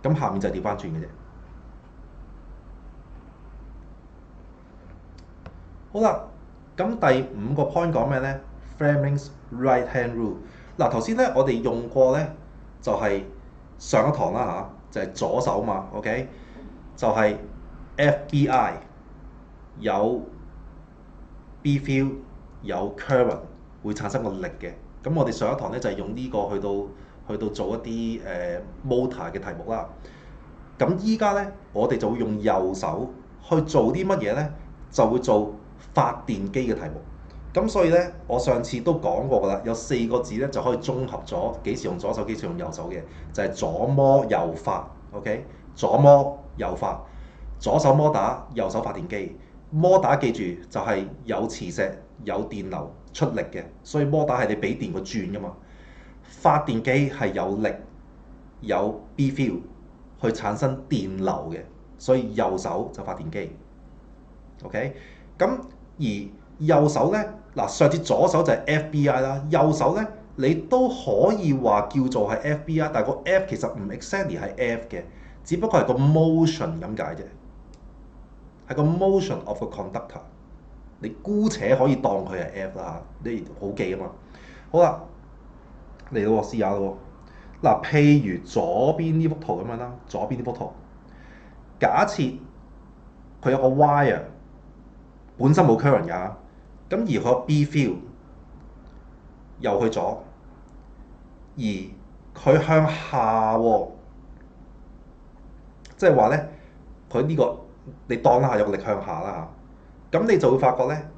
咁下面就係調翻轉嘅啫。好啦，咁第5個 point 講咩呢？ Fleming's right-hand rule。嗱，頭先咧我哋用過咧，就係上一堂啦嚇，就係左手嘛 ，OK，就係 FBI 有 B feel 有 current 會產生個力嘅。咁我哋上一堂咧就係用呢個去到做一啲motor 嘅題目啦。咁依家咧我哋就會用右手去做啲乜嘢咧？就會做發電機嘅題目。咁所以咧，我上次都講過㗎啦，有4個字咧就可以綜合咗幾時用左手幾時用右手嘅，就係左摩右發。OK， 左摩右發，左手摩打，右手發電機。摩打記住就係有磁石有電流出力嘅，所以摩打係你俾電佢轉㗎嘛。發電機係有力有 B feel 去產生電流嘅，所以右手就發電機。OK， 咁而右手咧，嗱，上次左手就係 FBI 啦，右手咧你都可以話叫做係 FBI，但係個 F 其實唔 exactly 係 F 嘅，只不過係個 motion 咁解啫，係個 motion of 個 conductor。你姑且可以當佢係 F 啦，你好記啊嘛。好啦，嚟到我試下咯。嗱，譬如左邊呢幅圖咁樣啦，左邊呢幅圖，假設佢有個 wire。本身冇 current 㗎，咁而佢個 B feel 又去咗，而佢向下喎，即係話咧，佢呢個你當啦下有個力向下啦嚇，咁你就會發覺咧，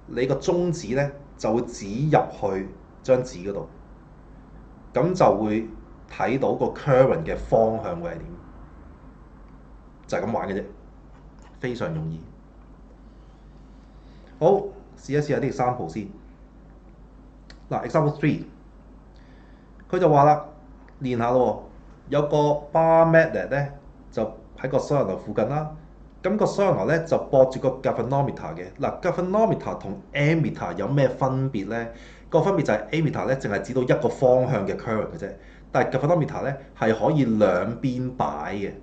你個中指咧就會指入去張紙嗰度，咁就會睇到個 current 嘅方向會係點，就係咁玩嘅啫，非常容易。好，試一試下啲 example 先。嗱 ，example 3，佢就話啦，練下咯。有個 bar magnet 咧，就喺個 solenoid 附近啦。咁個 solenoid 咧就駁住個 galvanometer 嘅。嗱 galvanometer 同 ammeter 有咩分別咧？個分別就係 ammeter 咧淨係指到一個方向嘅 current 嘅啫，但係 galvanometer 咧係可以兩邊擺嘅。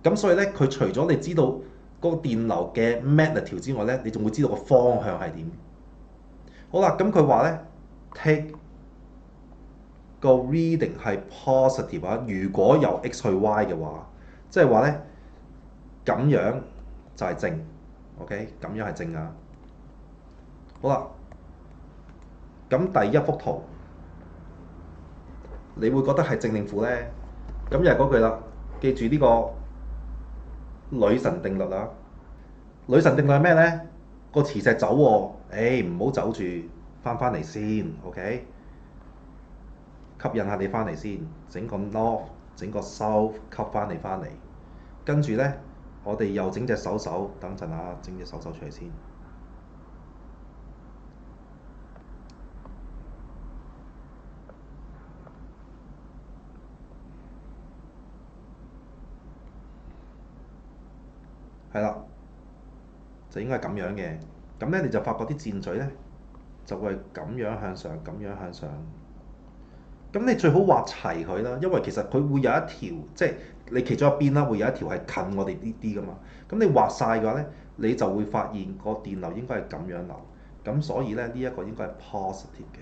咁所以咧，佢除咗你知道嗰個電流嘅 magnitude 之外咧，你仲會知道個方向係點。好啦，咁佢話咧 take 個 reading 係 positive 啊，如果由 x 去 y 嘅話，即係話咧咁樣就係正 ，OK， 咁樣係正啊。好啦，咁第一幅圖你會覺得係正定負咧？咁又係嗰句啦，記住呢個女神定律啦。女神定律係咩咧？個磁石走喎，唔好走住，翻嚟先 ，OK？ 吸引下你翻嚟先，整個 north， 整個 south 吸翻你翻嚟。跟住咧，我哋又整隻手，等陣啊，整隻手出嚟先。係啦，就應該係咁樣嘅。咁咧你就發覺啲箭嘴咧就會係咁樣向上，咁樣向上。咁你最好畫齊佢啦，因為其實佢會有一條，即係你其中一邊啦，會有一條係近我哋呢啲噶嘛。咁你畫晒嘅話咧，你就會發現個電流應該係咁樣流。咁所以咧呢一個應該係 positive 嘅。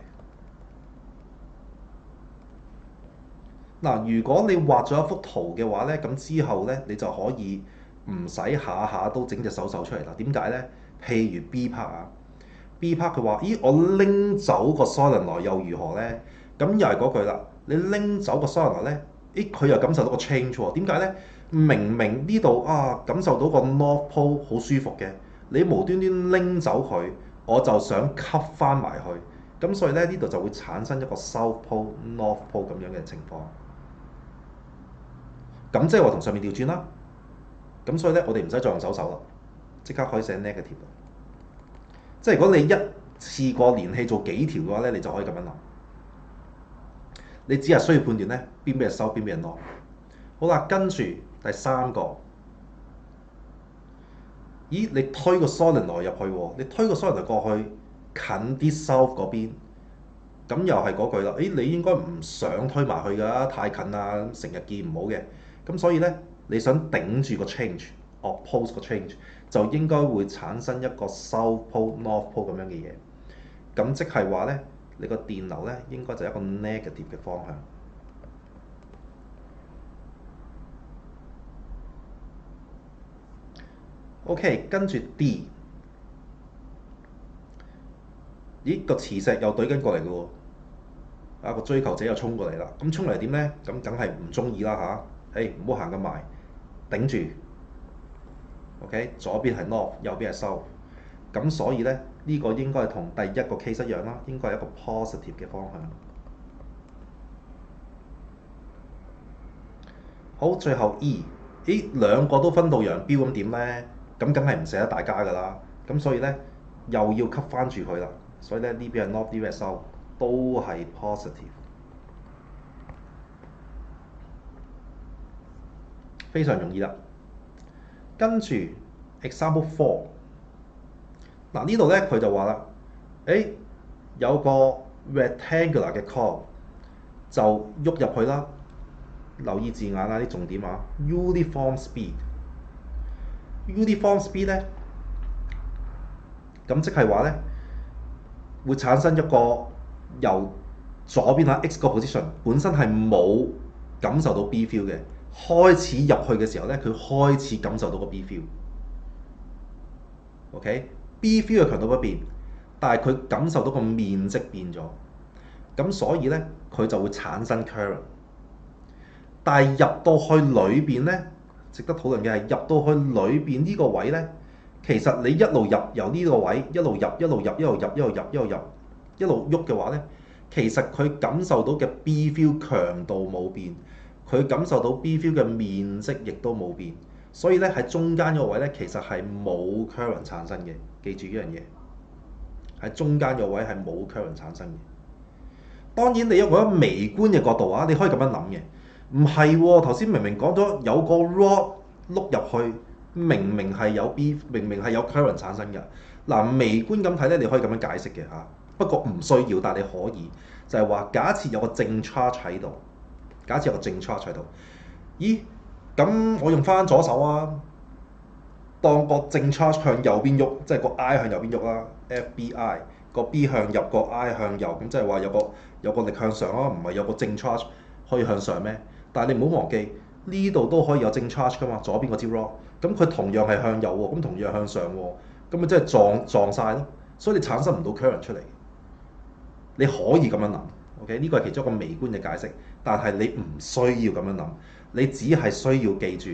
嗱，如果你畫咗一幅圖嘅話咧，咁之後咧你就可以唔使下下都整隻手出嚟啦。點解咧？譬如 B part 啊，B part 佢話：咦，我拎走個 solenoid 又如何咧？咁又係嗰句啦，你拎走個 solenoid咧，咦佢又感受到個 change 喎？點解咧？明明呢度啊感受到個 north pole 好舒服嘅，你無端端拎走佢，我就想吸翻埋去，咁所以咧呢度就會產生一個 south pole、north pole 咁樣嘅情況。咁即係話同上面調轉啦。咁所以咧，我哋唔使再用手啦，即刻可以寫 negative 啦。即係如果你一次過連氣做幾條嘅話咧，你就可以咁樣諗。你只係需要判斷咧邊邊係收，邊邊係 north。好啦，跟住第三個，咦？你推個 solenoid 入去喎，你推個 solenoid 過去近啲 south 嗰邊，咁又係嗰句啦。咦？你應該唔想推埋去㗎，太近啦，成日見唔好嘅。咁所以咧，你想頂住個 change，oppose 個 change，就應該會產生一個 south pole、north pole 咁樣嘅嘢。咁即係話咧，你個電流咧應該就係一個 negative 嘅方向。OK，跟住 D， 咦個磁石又對緊過嚟嘅喎，啊個追求者又衝過嚟啦。咁衝嚟點咧？咁梗係唔中意啦嚇。誒唔好行咁埋，頂住。OK， 左邊係 north， 右邊係 south。咁所以咧呢個應該係同第一個 case 一樣啦，應該係一個 positive 嘅方向。好，最後 E， 咦兩個都分道揚鑣咁點咧？咁梗係唔捨得大家㗎啦。咁所以咧又要吸翻住佢啦。所以咧呢邊係 north， 呢邊係 south， 都係 positive， 非常容易啦。跟住 example 4， 嗱呢度咧佢就話啦，誒有個 rectangular 嘅 coil 就喐入去啦。留意字眼啊，啲重點啊。uniform speed，uniform speed 咧，咁即係話咧會產生一個由左邊喺 X 個 position 本身係冇感受到 B feel 嘅，開始入去嘅時候咧，佢開始感受到個 B feel。OK，B feel 嘅強度不變，但係佢感受到個面積變咗，咁所以咧佢就會產生 current。但係入到去裏邊咧，值得討論嘅係入到去裏邊呢個位咧，其實你一路入由呢個位一路入一路入一路入一路入一路入一路喐嘅話咧，其實佢感受到嘅 B feel 強度冇變，佢感受到 B feel 嘅面積亦都冇變，所以咧喺中間個位咧其實係冇 current 產生嘅。記住呢樣嘢，喺中間個位係冇 current 產生嘅。當然你用一個微觀嘅角度啊，你可以咁樣諗嘅。唔係喎，頭先明明講咗有個 rod 碌入去，明明係有 B， 明明係有 current 產生嘅。嗱，微觀咁睇咧，你可以咁樣解釋嘅嚇。不過唔需要，但係你可以就係話，假設有個正 charge 喺度，假設有個正 charge 喺度，咦？咁我用翻左手啊，當個正 charge 向右邊喐，即係個 I 向右邊喐啦 ，FBI 個 B 向入，個 I 向右，咁即係話有個力向上啊，唔係有個正 charge 可以向上咩？但係你唔好忘記，呢度都可以有正 charge 㗎嘛，左邊個支 rod，咁佢同樣係向右喎，咁同樣向上喎，咁咪即係撞晒咯，所以你產生唔到 current 出嚟。你可以咁樣諗 ，OK？ 呢個係其中一個微觀嘅解釋，但係你唔需要咁樣諗，你只係需要記住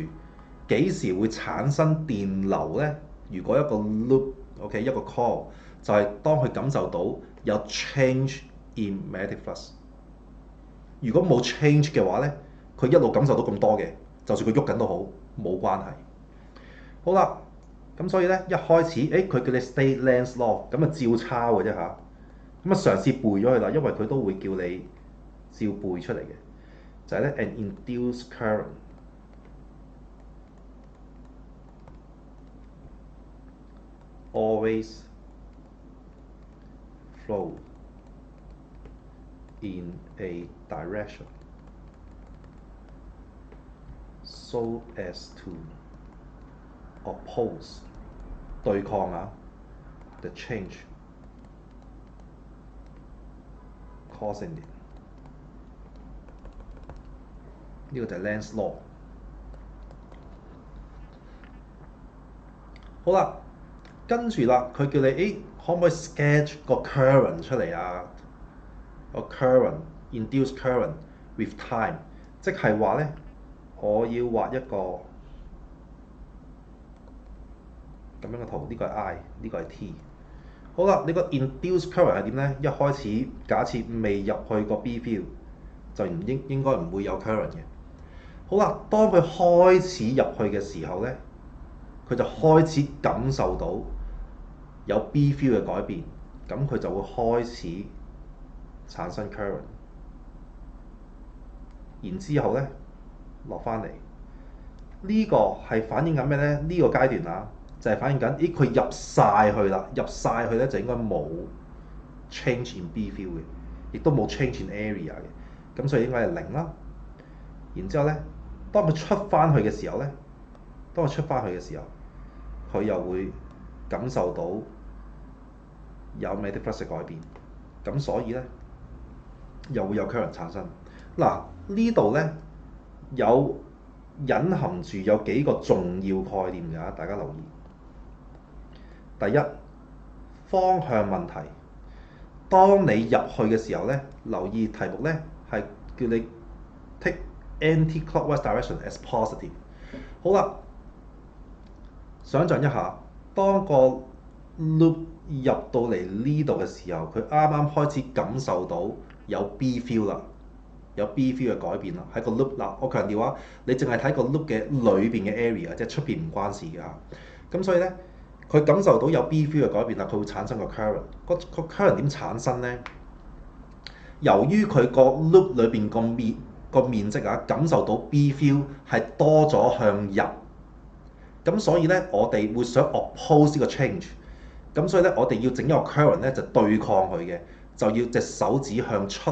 幾時會產生電流呢？如果一個 loop，OK， 一個 coil 就係當佢感受到有 change in magnetic flux。如果冇 change 嘅話呢，佢一路感受到咁多嘅，就算佢喐緊都好，冇關係。好啦，咁所以呢，一開始，佢叫你 state length law，咁啊照抄嘅啫嚇。咁啊嘗試背咗佢啦，因為佢都會叫你照背出嚟嘅，就係咧 an induced current always flow in a direction so as to oppose 對抗the change causing it。呢個就係 Lenz's law。好啦，跟住啦，佢叫你可唔可以 sketch 個 current 出嚟啊？個 current induced current with time， 即係話咧，我要畫一個咁樣嘅圖，呢個係 I， 呢個係 T。好啦，你個 induced current 係點咧？一開始假設未入去個 B field， 就應該唔會有 current 嘅。好啦，當佢開始入去嘅時候咧，佢就開始感受到有 B field 嘅改變，咁佢就會開始產生 current。然之後咧落翻嚟，呢個係反映緊咩咧？呢個階段就係反映緊，佢入晒去啦，入晒去咧就應該冇 change in B field 嘅，亦都冇 change in area 嘅，咁所以應該係零啦。然之後咧，當佢出翻去嘅時候咧，佢又會感受到有 magnetic flux 嘅改變，咁所以咧又會有 current 產生。嗱，呢度咧有隱含住有幾個重要概念㗎，大家留意。第一，方向問題。當你入去嘅時候咧，留意題目咧係叫你 take anti-clockwise direction as positive。好啦，想像一下，當個 loop 入到嚟呢度嘅時候，佢啱啱開始感受到有 B feel 啦，有 B feel 嘅改變啦，喺個 loop 嗱，我強調你淨係睇個 loop 嘅裏邊嘅 area， 即係出邊唔關事嘅。咁所以咧，佢感受到有 B feel 嘅改變啦，佢會產生個 current。個 current 點產生咧？由於佢個 loop 裏邊個面積感受到 B feel 係多咗向入，咁所以咧我哋會想 oppose 呢個 change， 咁所以咧我哋要整一個 current 咧就對抗佢嘅，就要隻手指向出。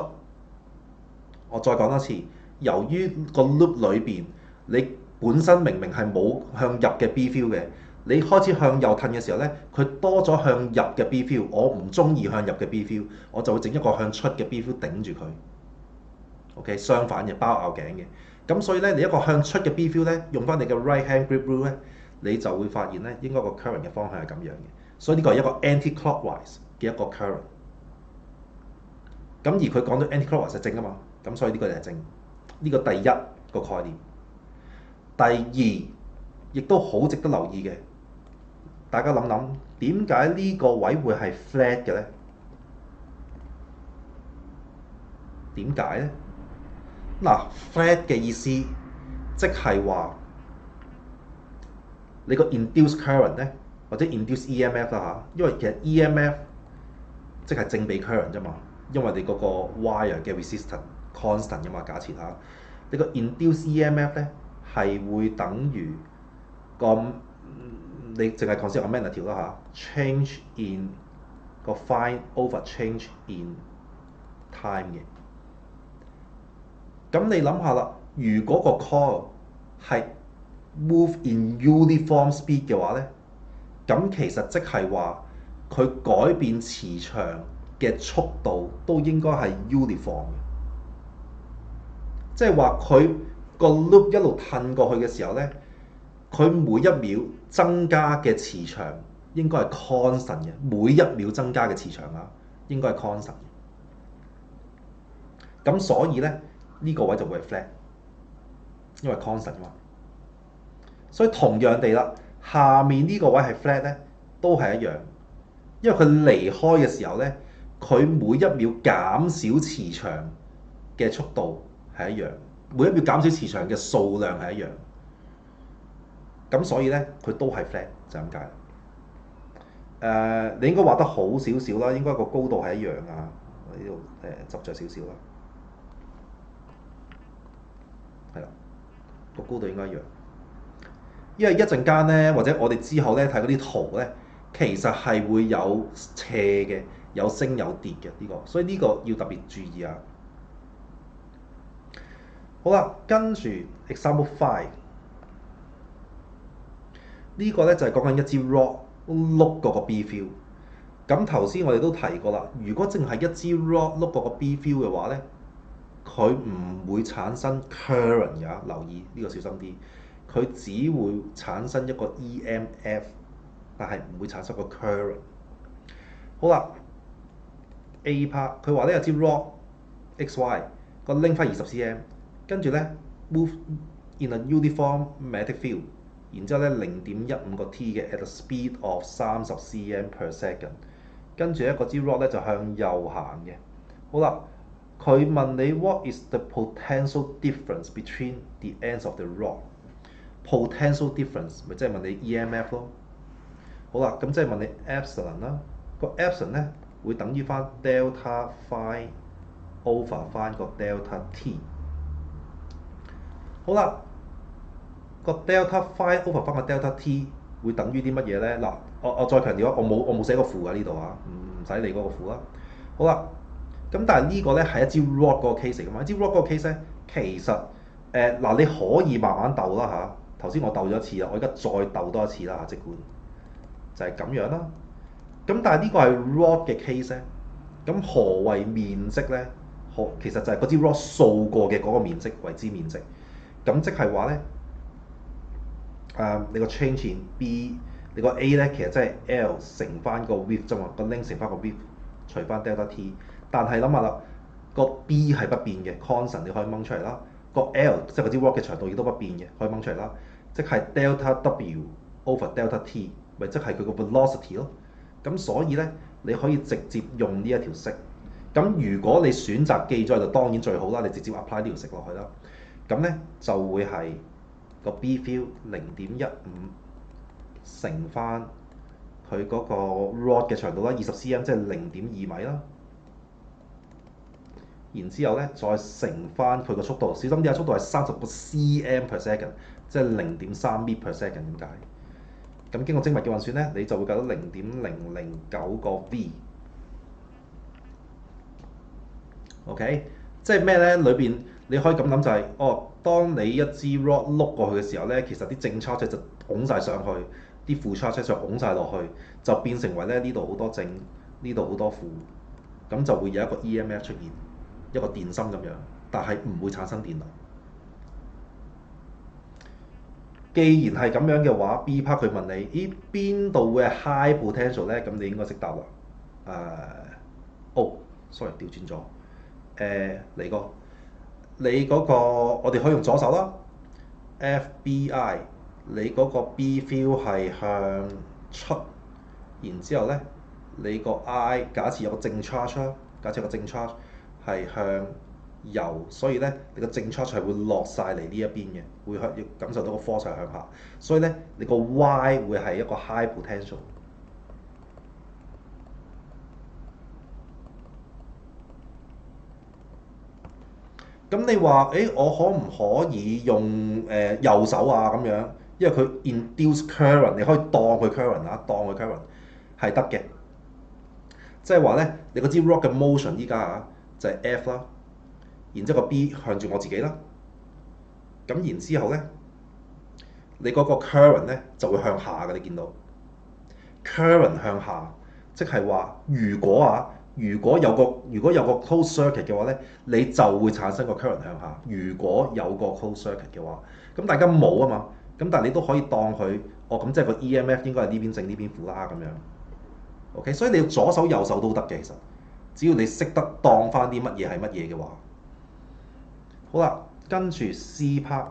我再講多次，由於個 loop 裏邊你本身明明係冇向入嘅 B feel 嘅，你開始向右褪嘅時候咧，佢多咗向入嘅 B feel， 我唔中意向入嘅 B feel， 我就會整一個向出嘅 B feel 頂住佢。OK， 相反嘅，包拗頸嘅。咁所以咧，你一個向出嘅 B feel 咧，用翻你嘅 right hand grip rule 咧，你就會發現咧，應該個 current 嘅方向係咁樣嘅。所以呢個係一個 anti-clockwise 嘅一個 current。咁而佢講到 anti-clockwise 係正啊嘛，咁所以呢個就係正。呢個第一個概念。第二，亦都好值得留意嘅，大家諗諗點解呢個位會係 flat 嘅咧？點解咧？嗱 ，flat 嘅意思即係話你個 induced current 咧，或者 induced EMF 啦因為其實 EMF 即係正比 current 啫嘛，因為你嗰個 wire 嘅 resistance constant 㗎嘛，假設你個 induced EMF 咧係會等於你淨係 consider 個 magnitude 啦change in 個 phi over change in time 嘅。咁你諗下啦，如果個 coil 係 move in uniform speed 嘅話咧，咁其實即係話佢改變磁場嘅速度都應該係 uniform 嘅，即係話佢個 loop 一路褪過去嘅時候咧，佢每一秒增加嘅磁場應該係 constant 嘅，每一秒增加嘅磁場應該係 constant 嘅。咁所以咧，呢個位就會係 flat， 因為 constant 嘛。所以同樣地啦，下面呢個位係 flat 咧，都係一樣，因為佢離開嘅時候咧，佢每一秒減少磁場嘅速度係一樣，每一秒減少磁場嘅數量係一樣。咁所以咧，佢都係 flat 就咁解。你應該畫得好少少啦，應該個高度係一樣啊。呢度執著少少啦，係啦，個高度應該一樣。因為一陣間咧，或者我哋之後咧睇嗰啲圖咧，其實係會有斜嘅，有升有跌嘅呢個，所以呢個要特別注意啊。好啦，跟住 example 5呢個咧就係講緊一支 rod 碌過個 B field。咁頭先我哋都提過啦，如果淨係一支 rod 碌過個 B field 嘅話咧，佢唔會產生 current 㗎，留意呢個小心啲。佢只會產生一個 EMF，但係唔會產生個 current。好啦 ，A part 佢話呢有支 rod XY 個 length 係20 cm，跟住咧 move in a uniform magnetic field，然之後咧0.15個 t 嘅 at a speed of 30 cm per second，跟住咧嗰支 rod 咧就向右行嘅。好啦，佢問你 what is the potential difference between the ends of the rod？potential difference 咪即係問你 EMF 咯。好啦，咁即係問你 epsilon 啦。個 epsilon 咧會等於翻 delta phi over 翻個 delta t。好啦，個 delta phi over 翻個 delta t 會等於啲乜嘢咧？嗱，我再強調啊，我冇寫個負喺呢度啊，唔使理嗰個負啦。好啦，咁但係呢個咧係一支 rod 嗰個 case 嚟㗎嘛。一支 rod 嗰個 case 咧，其實嗱你可以慢慢鬥啦嚇。頭先我鬥咗一次啦，我而家再鬥多一次啦嚇，即管就係咁樣啦。咁但係呢個係 rod 嘅 case 咧，咁何謂面積咧？其實就係嗰支 rod 掃過嘅嗰個面積為之面積。咁即係話咧，你個 change in B， 你個 A 咧其實即係 L 乘翻個 width 啫嘛，個 length 乘翻個 width 除翻 delta t。但係諗下啦，個 B 係不變嘅 constant， 你可以掹出嚟啦。個 L 即係嗰支 rod 嘅長度亦都不變嘅，可以掹出嚟啦。即係 delta W over delta t， 咪即係佢個 velocity 咯。咁所以咧，你可以直接用呢一條式。咁如果你選擇記咗就當然最好啦，你直接 apply 呢條式落去啦。咁咧就會係個 B field 0.15乘翻佢嗰個 rod 嘅長度啦，20 cm 即係0.2米啦。然之後咧再乘翻佢個速度，小心啲啊，速度係30個 cm per second， 即係0.3 米 per second 咁解。咁經過精密嘅運算咧，你就會計到0.009個 V。OK， 即係咩咧？裏邊你可以咁諗就係，當你一支 rod 碌過去嘅時候咧，其實啲正 charge 就拱晒上去，啲負 charge 就拱晒落去，就變成為咧呢度好多正，呢度好多負，咁就會有一個 EMF 出現，一個電芯咁樣，但係唔會產生電流。既然係咁樣嘅話 ，B part 佢問你，咦邊度會係 high potential 咧？咁你應該識答啦。sorry 調轉咗。嚟個你嗰個我哋可以用左手啦。FBI 你嗰個 B field 係向出，然之後咧你個 I 假設有個正 charge 啦，假設有個正 charge 係向右，所以咧你個正 charge 係會落晒嚟呢一邊嘅，會感受到個 force 係向下，所以咧你個 Y 會係一個 high potential。咁你話我可唔可以用右手啊咁樣？因為佢 induce current， 你可以當佢 current 啊，當佢 current 係得嘅。即係話咧，你嗰支 rod 嘅 motion 依家啊就係 F 啦，然之後個 B 向住我自己啦。咁然之後咧，你嗰個 current 咧就會向下嘅，你見到 current 向下，即係話如果有個 close circuit 嘅話咧，你就會產生個 current 向下。如果有個 close circuit 嘅話，咁大家冇啊嘛，咁但係你都可以當佢，咁即係個 EMF 應該係呢邊正呢邊負啦咁樣。OK， 所以你要左手右手都得嘅，其實只要你識得當翻啲乜嘢係乜嘢嘅話。好啦，跟住 C part，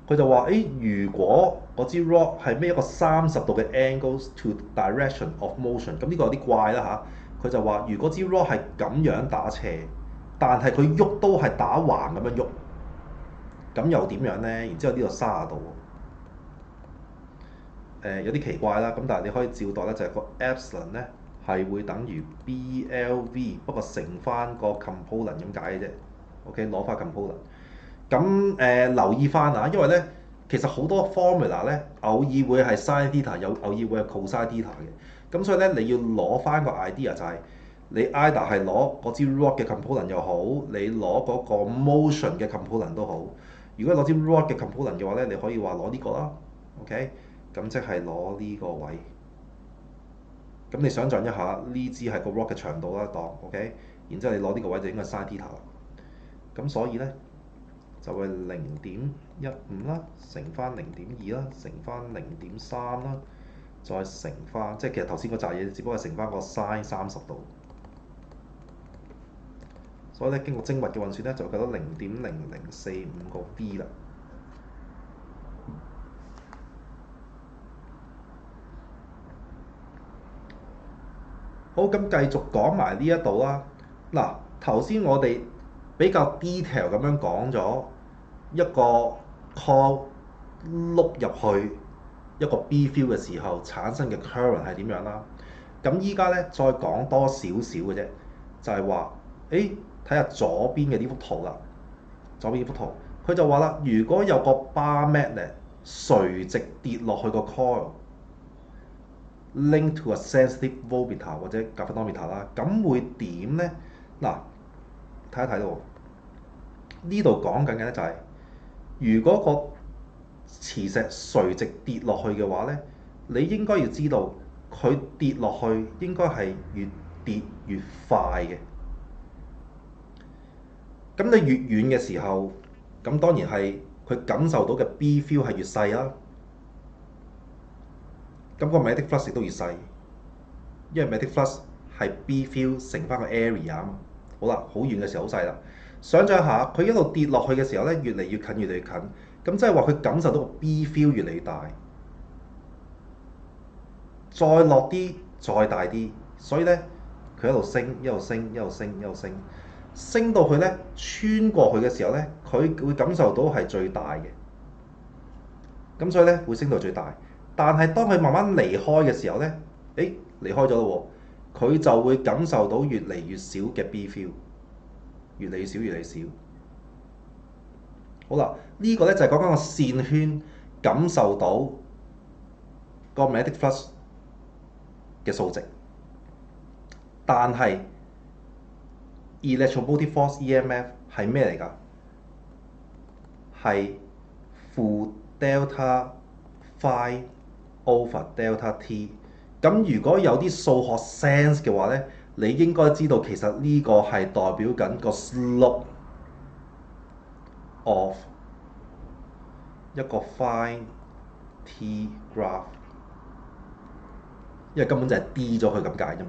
佢就話如果嗰支 rod 係咩一個30度嘅 angles to direction of motion， 咁呢個有啲怪啦嚇。佢就話如果支 rod 係咁樣打斜，但係佢喐都係打橫咁樣喐，咁又點樣咧？然之後呢度30度，有啲奇怪啦。咁但係你可以照代咧，就係個 epsilon 咧係會等於 BLV， 不過乘翻個 component 咁解嘅啫。OK， 攞翻 component。咁留意翻啊，因為咧其實好多 formula 咧，偶爾會係 sin theta，偶爾會係 cosine theta 嘅。咁所以咧，你要攞翻個 idea 就係、你 either 係攞嗰支 rod 嘅 component 又好，你攞嗰個 motion 嘅 component 都好。如果攞支 rod 嘅 component 嘅話咧，你可以話攞呢個啦，OK？咁即係攞呢個位。咁你想象一下，呢支係個 rod 嘅長度啦，當 OK？然之後你攞呢個位就應該 sin theta 啦。咁所以咧就係0.15啦，乘翻0.2啦，乘翻0.3啦，再乘翻，即係其實頭先嗰扎嘢只不過係乘翻個 sin 30°。所以咧經過精密嘅運算咧，就會計到0.0045個 V 啦。好，咁繼續講埋呢一度啦。嗱，頭先我哋比較 detail 咁樣講咗一個 coil 碌入去一個 B field 嘅時候產生嘅 current 係點樣啦。咁依家咧再講多少少嘅啫，就係話，睇下左邊嘅呢幅圖啦。左邊呢幅圖，佢就話啦，如果有個 bar magnet 垂直跌落去個 coil，link to a sensitive voltmeter 或者 galvanometer 啦，咁會點呢？嗱，睇一睇咯。呢度講緊嘅咧就係，如果個磁石垂直跌落去嘅話咧，你應該要知道佢跌落去應該係越跌越快嘅。咁你越遠嘅時候，咁當然係佢感受到嘅 B field 係越細啦。咁個 magnetic flux 亦都越細，因為 magnetic flux 係 B field 乘翻個 area 啊嘛。好啦，好遠嘅時候好細啦。想像下佢一路跌落去嘅時候咧，越嚟越近，越嚟越近。咁即係話佢感受到個 B field 越嚟越大，再落啲，再大啲。所以咧，佢一路升，一路升，一路升，一路升。升到去咧，穿過去嘅時候咧，佢會感受到係最大嘅。咁所以咧會升到最大。但係當佢慢慢離開嘅時候咧，離開咗咯喎，佢就會感受到越嚟越少嘅 B field， 越嚟越少，越嚟越少。好啦，呢個咧就係講緊個線圈感受到個 magnetic flux 嘅數值，但係 electromotive force EMF 係咩嚟㗎？係負 delta phi over delta t。咁如果有啲數學 sense 嘅話咧，你應該知道其實呢個係代表緊個 slope of 一個 phi t graph， 因為根本就係 d 咗佢咁解啫嘛。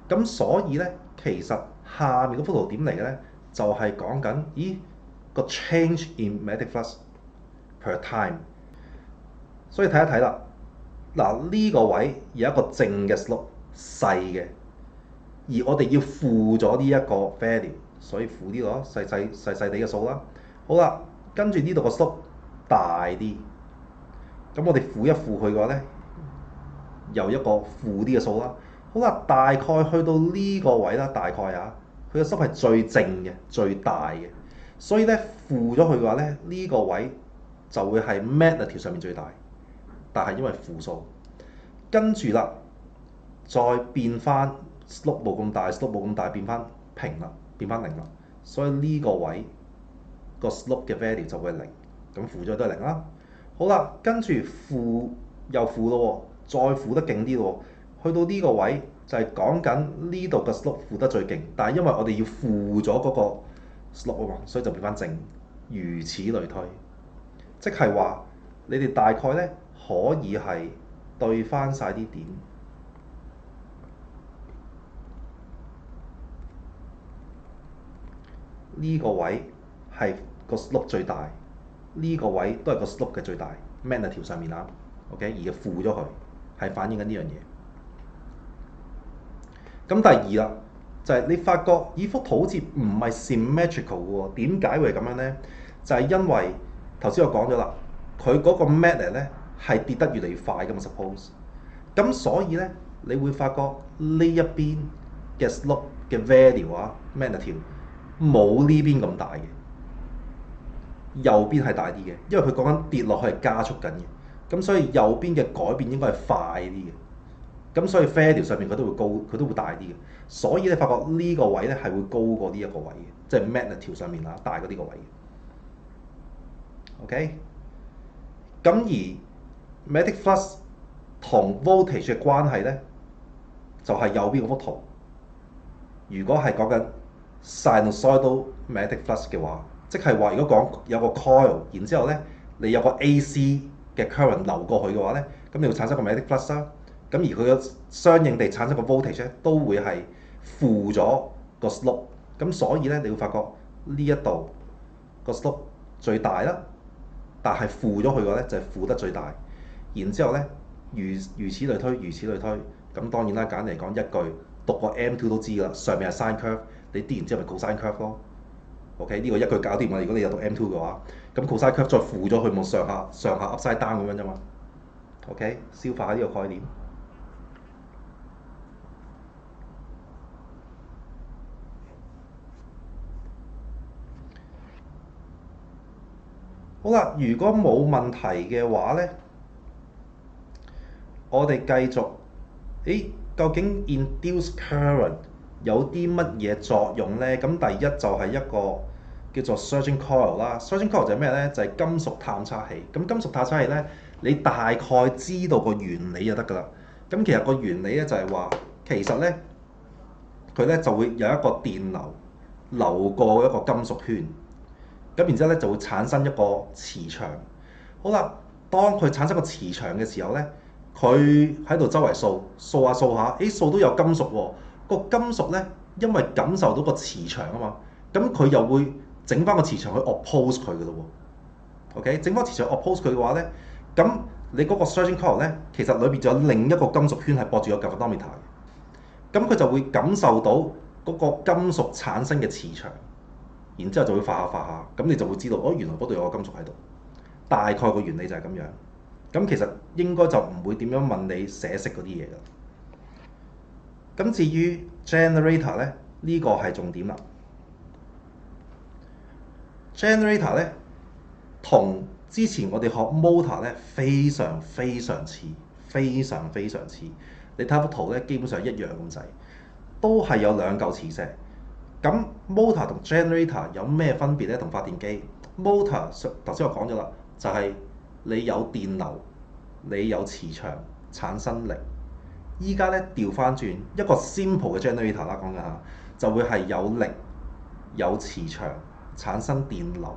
咁所以咧，其實下面嗰幅圖點嚟嘅咧，就係講緊個 change in magnetic flux per time。所以睇一睇啦。嗱，呢個位有一個正嘅 slope 細嘅，而我哋要負咗呢一個 value， 所以負呢個細細地嘅數啦。好啦，跟住呢度個 slope 大啲，咁我哋負一負佢嘅話咧，又一個負啲嘅數啦。好啦，大概去到呢個位啦，大概佢嘅 slope 係最正嘅、最大嘅，所以咧負咗佢嘅話咧，呢個位就會係 magnitude 上面最大。但係因為負數，跟住啦，再變翻 slope 冇咁大 ，slope 冇咁大，變翻平啦，變翻0啦。所以呢個位個 slope 嘅 value 就會係0，咁負咗都係0啦。好啦，跟住負又負咯喎，再負得勁啲咯喎，去到呢個位就係講緊呢度嘅 slope 負得最勁，但係因為我哋要負咗嗰個 slope 啊嘛，所以就變翻正，如此類推，即係話你哋大概咧。可以係對翻晒啲點，呢個位係個 slope 最大，呢個位都係個 slope 嘅最大 magnitude 上面啦。OK， 而負咗佢係反映緊呢樣嘢。咁第二啦，就係你發覺呢幅圖好似唔係 symmetrical 喎，點解會係咁樣咧？就係因為頭先我講咗啦，佢嗰個 magnet 咧。係跌得越嚟越快㗎嘛 suppose， 咁所以咧，你會發覺呢一邊嘅 slope 嘅 value magnitude 冇呢邊咁大嘅。右邊係大啲嘅，因為佢講緊跌落去係加速緊嘅，咁所以右邊嘅改變應該係快啲嘅。咁所以 failure 上面佢都會高，佢都會大啲嘅。所以你發覺呢個位咧係會高過呢一個位嘅，即係 magnitude 上面大過呢個位嘅。OK，咁而 magnetic flux 同 voltage 嘅關係咧，就係右邊嗰幅圖。如果係講緊 sinusoidal magnetic flux 嘅話，即係話如果講有個 coil，然之後咧你有個 AC 嘅 current 流過去嘅話咧，咁你會產生個 magnetic flux 啦。咁而佢嘅相應地產生個 voltage 咧，都會係負咗個 slope。咁所以咧，你會發覺呢一度個 slope 最大啦，但係負咗佢嘅咧就係負得最大。然之後咧，如此類推，如此類推。咁當然啦，簡單嚟講一句，讀個 M2 都知㗎啦。上面係 sine curve，你跌完之後咪 cosine curve 咯。OK，呢個一句搞掂啦。如果你有讀 M2 嘅話，咁 cosine curve 再負咗佢，冇上下 upside down 咁樣啫嘛。OK，消化下呢個概念。好啦，如果冇問題嘅話咧，我哋繼續。究竟 induced current 有啲乜嘢作用咧？咁第一就係一個叫做 surging coil 啦。surging coil 就係咩咧？就係金屬探測器。咁金屬探測器咧，你大概知道個原理就得㗎啦。咁其實個原理咧就係話，其實咧佢咧就會有一個電流流過一個金屬圈。咁然之後咧就會產生一個磁場。好啦，當佢產生個磁場嘅時候咧，佢喺度周圍掃下掃下，掃到有金屬喎。個金屬咧，因為感受到個磁場啊嘛，咁佢又會整翻個磁場去 oppose 佢㗎咯喎。OK， 整翻磁場 oppose 佢嘅話咧，咁你嗰個 surging coil 咧，其實裏邊仲有另一個金屬圈係駁住個 galvanometer 嘅。咁佢就會感受到嗰個金屬產生嘅磁場。然之後就會化下，咁你就會知道，原來嗰度有個金屬喺度。大概個原理就係咁樣。咁其實應該就唔會點樣問你寫式嗰啲嘢㗎。咁至於 generator 咧，呢個係重點啦。generator 咧同之前我哋學 motor 咧非常非常似，非常非常似。你睇幅圖咧，基本上一樣咁滯，都係有兩嚿磁石。咁 motor 同 generator 有咩分別咧？同發電機 motor 頭先我講咗啦，就係你有電流，你有磁場產生力。依家咧調翻轉一個 simple 嘅 generator 啦，講緊下就會係有力有磁場產生電流。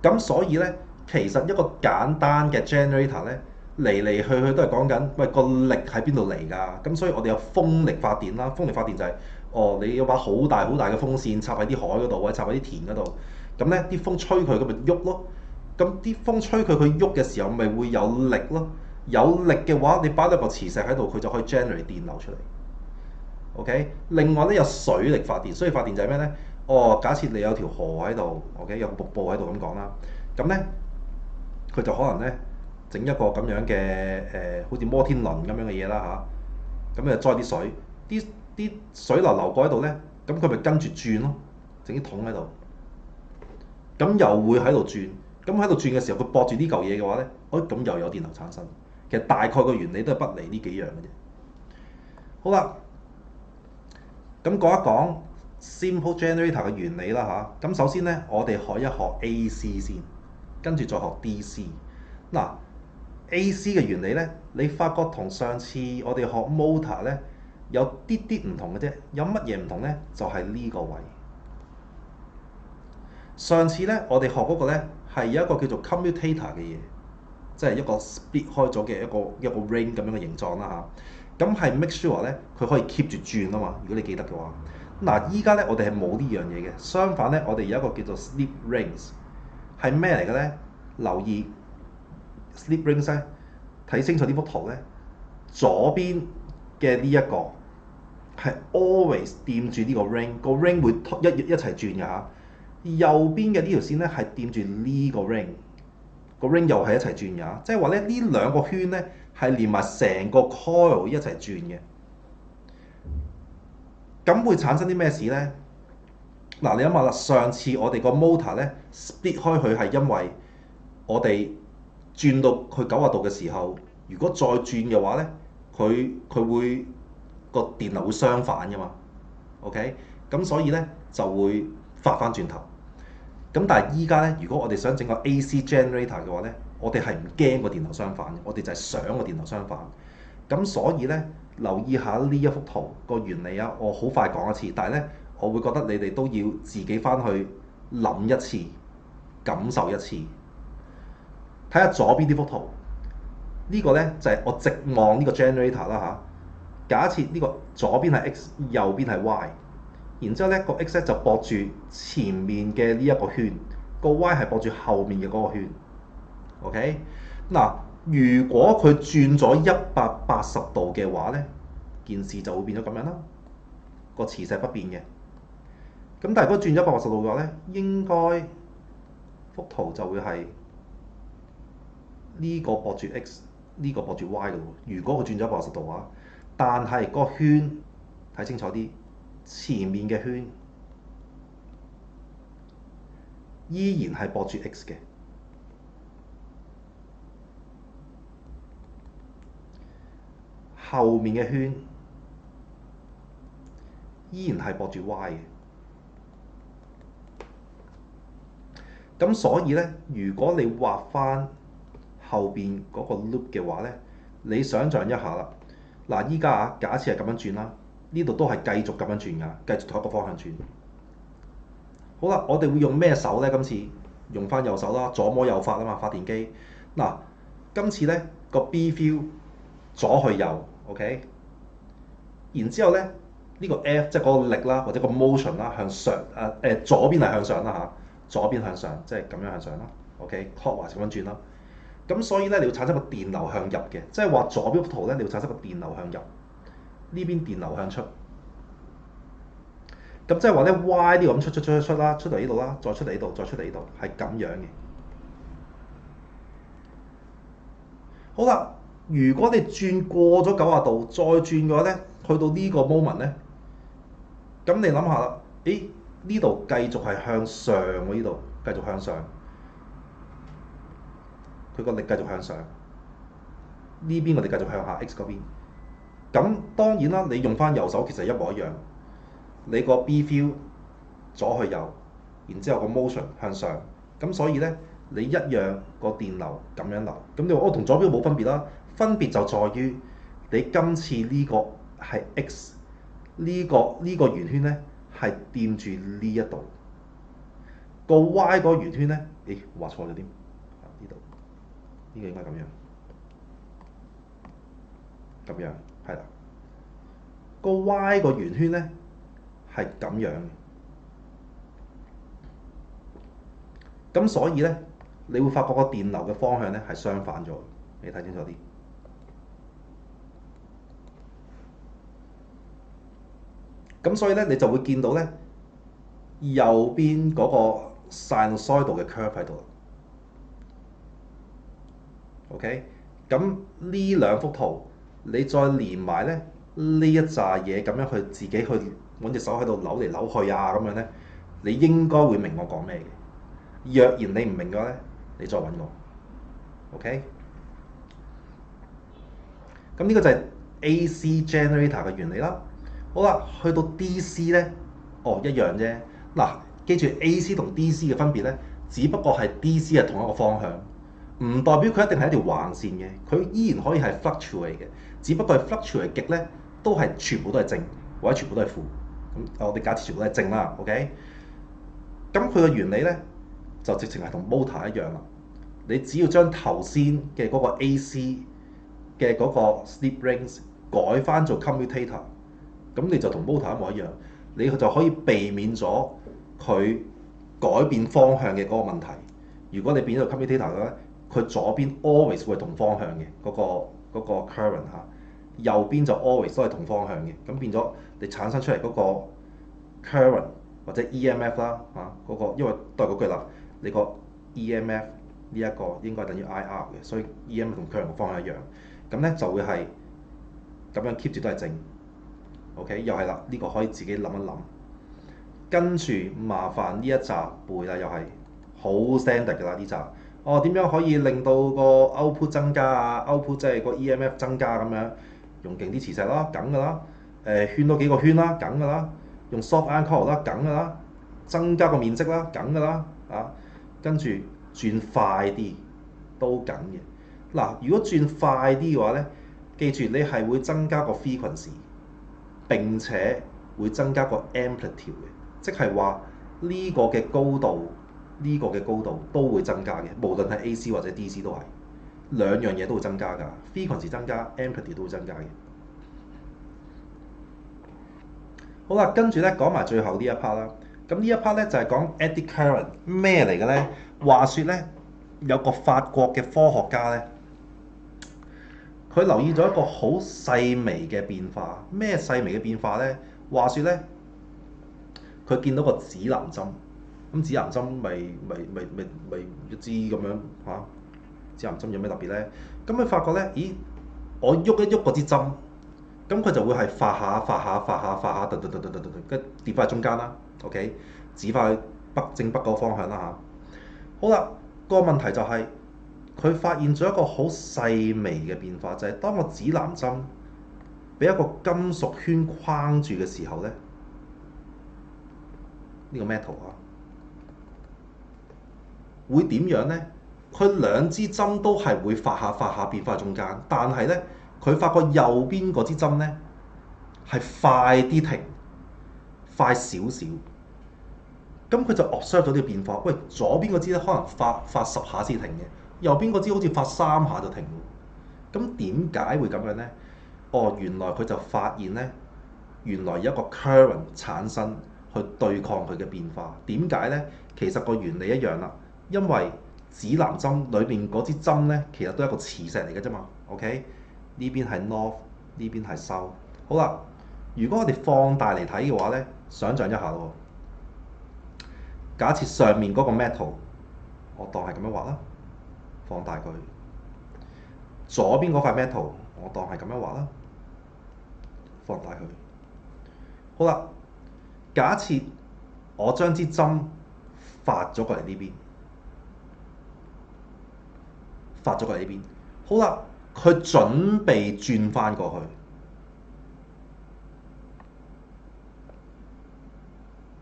咁所以咧，其實一個簡單嘅 generator 咧嚟嚟去去都係講緊，喂，個力喺邊度嚟㗎？咁所以我哋有風力發電啦，風力發電就係你有把好大好大嘅風扇插喺啲海嗰度，或者插喺啲田嗰度，咁咧啲風吹佢咁咪喐咯。咁啲風吹佢喐嘅時候，咪會有力咯。有力嘅話，你擺兩個磁石喺度，佢就可以 generate 電流出嚟。OK，另外咧有水力發電，水力發電就係咩咧？假設你有條河喺度 ，OK， 有個瀑布喺度咁講啦，咁咧佢就可能咧整一個咁樣嘅好似摩天輪咁樣嘅嘢啦嚇，咁就載啲水，啲水流過喺度咧，咁佢咪跟住轉咯，整啲桶喺度，咁又會喺度轉，咁喺度轉嘅時候，佢駁住呢嚿嘢嘅話咧，咁又有電流產生。其實大概個原理都係不離呢幾樣嘅啫。好啦，咁講一講 simple generator 嘅原理啦嚇。咁首先咧，我哋學一學 AC 先，跟住再學 DC。嗱，AC 嘅原理咧，你發覺同上次我哋學 motor 咧有啲唔同嘅啫。有乜嘢唔同咧？就係呢個位。上次咧，我哋學嗰個咧係有一個叫做 commutator 嘅嘢，即係一個 split 開咗嘅一個 ring 咁樣嘅形狀啦嚇。咁係 make sure 咧，佢可以 keep 住轉啊嘛。如果你記得嘅話，嗱依家咧我哋係冇呢樣嘢嘅。相反咧，我哋有一個叫做 slip rings，係咩嚟嘅咧？留意 slip rings 咧，睇清楚呢幅圖咧，左邊嘅呢一個係 always 掂住呢個 ring，個 ring 會一齊轉嘅嚇。右邊嘅呢條線咧係掂住呢個 ring，個 ring 又係一齊轉嘅，即係話咧呢兩個圈咧係連埋成個 coil 一齊轉嘅。咁會產生啲咩事咧？嗱，你諗下啦，上次我哋個 motor 咧 split 開佢係因為我哋轉到去90度嘅時候，如果再轉嘅話咧，佢會個電流會相反噶嘛，OK？咁所以咧就會發翻轉頭。咁但係依家咧，如果我哋想整個 AC generator 嘅話咧，我哋係唔驚個電流相反嘅，我哋就係想個電流相反。咁所以咧，留意下呢一幅圖個原理啊，我好快講一次，但係咧，我會覺得你哋都要自己翻去諗一次，感受一次。睇下左邊呢幅圖，呢個咧就係我直望呢個 generator 啦嚇。假設呢個左邊係 X，右邊係 Y，然之後咧個 X 咧就駁住前面嘅呢一個圈，個 Y 係駁住後面嘅嗰個圈。OK，嗱，如果佢轉咗180度嘅話咧，件事就會變咗咁樣啦，個磁石不變嘅。咁但係如果轉咗180度嘅話咧，應該幅圖就會係呢個駁住 X，呢個駁住 Y 嘅喎。如果佢轉咗180度嘅話，但係個圈睇清楚啲，前面嘅圈依然係駁住 X 嘅，後面嘅圈依然係駁住 Y 嘅。咁所以咧，如果你畫翻後邊嗰個 loop 嘅話咧，你想象一下啦。嗱，依家啊，假設係咁樣轉啦，呢度都係繼續咁樣轉㗎，繼續同一個方向轉。好啦，我哋會用咩手咧？今次用翻右手啦，左摸右發啊嘛，發電機。嗱，今次咧個 B feel 左去右 ，OK。然之後咧，呢個 F 即係嗰個力啦，或者個 motion 啦，向上左邊係向上啦嚇，左邊向上，即係咁樣向上啦，OK，clockwise 咁樣轉啦。咁所以咧，你要產生個電流向入嘅，即係話左邊幅圖咧，你要產生個電流向入，呢邊電流向出。咁即係話咧 Y 呢個咁出啦，出嚟呢度啦，再出嚟呢度，再出嚟呢度，係咁樣嘅。好啦，如果你轉過咗90度，再轉嘅話咧，去到呢個 moment 咧，咁你諗下啦，誒呢度繼續係向上喎，呢度繼續向上，佢個力繼續向上，呢邊我哋繼續向下 X 嗰邊。咁當然啦，你用翻右手其實一模一樣，你個 B feel 左去右，然之後個 motion 向上，咁所以咧你一樣個電流咁樣流。咁你話同左邊冇分別啦，分別就在於你今次呢個係 X，呢個圓圈咧係掂住呢一度，個 Y 嗰個圓圈咧，咦畫錯咗添，呢度呢個應該咁樣，係啦，個 Y 個圓圈咧係咁樣嘅。咁所以咧，你會發覺個電流嘅方向咧係相反咗。你睇清楚啲。咁所以咧，你就會見到咧，右邊嗰個 sinusoidal 嘅 curve 喺度。OK，咁呢兩幅圖，你再連埋咧呢一紮嘢，咁樣去自己去揾隻手喺度扭嚟扭去啊，咁樣咧，你應該會明我講咩嘅。若然你唔明嘅話咧，你再揾我。OK，咁呢個就係 AC generator 嘅原理啦。好啦，去到 DC 咧，一樣啫。嗱，記住 AC 同 DC 嘅分別咧，只不過係 DC 係同一個方向，唔代表佢一定係一條橫線嘅，佢依然可以係 fluctuate 嘅，只不過係 fluctuate 極咧，都係全部都係正，或者全部都係負。咁我哋假設全部都係正啦，OK。咁佢嘅原理咧，就直情係同 motor 一樣啦。你只要將頭先嘅嗰個 AC 嘅嗰個 slip rings 改翻做 commutator，咁你就同 motor 一模一樣，你就可以避免咗佢改變方向嘅嗰個問題。如果你變咗做 commutator 嘅咧，佢左邊 always 會係同方向嘅嗰個 current 嚇，右邊就 always 都係同方向嘅，咁變咗你產生出嚟嗰個 current 或者 EMF 啦嚇，嗰個因為都係嗰句啦，你個 EMF 呢一個應該等於 IR 嘅，所以 EMF 同 current 嘅方向一樣，咁咧就會係咁樣 keep 住都係正。OK， 又係啦，呢個可以自己諗一諗。跟住麻煩呢一集背啦，又係好 standard 㗎啦呢集。哦，點樣可以令到個 output 增加啊？output 即係個 EMF 增加咁樣，用勁啲磁石啦，梗㗎啦。圈多幾個圈啦，梗㗎啦。用 soft iron coil 啦，梗㗎啦。增加個面積啦，梗㗎啦。跟住轉快啲都緊嘅。嗱，如果轉快啲嘅話咧，記住你係會增加個 frequency，並且會增加個 amplitude 嘅，即係話呢個嘅高度，呢個嘅高度都會增加嘅，無論係 AC 或者 DC 都係兩樣嘢都會增加㗎。frequency 增加 amplitude 都會增加嘅。好啦，跟住咧講埋最後呢一 part 啦。咁呢一 part 咧就係講 eddy current 咩嚟嘅咧？話說咧有個法國嘅科學家咧，佢留意咗一個好細微嘅變化。咩細微嘅變化咧？話說咧，佢見到個指南針，咁指南針咪一支咁樣嚇。指南針有咩特別咧？咁佢發覺咧，咦，我喐一喐嗰支針，咁佢就會係發下，跟住跌翻去中間啦。OK， 指翻去正北嗰個方向啦嚇。好啦，個問題就係佢發現咗一個好細微嘅變化，就係當個指南針俾一個金屬圈框住嘅時候咧，呢個 metal 會點樣咧？佢兩支針都係會發下變翻去中間，但係咧佢發覺右邊嗰支針咧係快啲停，快少少。咁佢就 observe 咗呢個變化。喂，左邊嗰支咧可能發10下先停嘅，右邊嗰支好似發3下就停喎。咁點解會咁樣咧？哦，原來佢就發現咧，原來有一個 current 產生去對抗佢嘅變化。點解咧？其實個原理一樣啦，因為指南針裏面嗰支針咧，其實都係一個磁石嚟嘅啫嘛。OK， 呢邊係 north， 呢邊係 south。好啦，如果我哋放大嚟睇嘅話咧，想像一下喎。假設上面嗰個 metal， 我當係咁樣畫啦，放大佢。左邊嗰塊 metal， 我當係咁樣畫啦，放大佢。好啦，假設我將支針發咗過嚟呢邊，發咗過嚟呢邊。好啦，佢準備轉翻過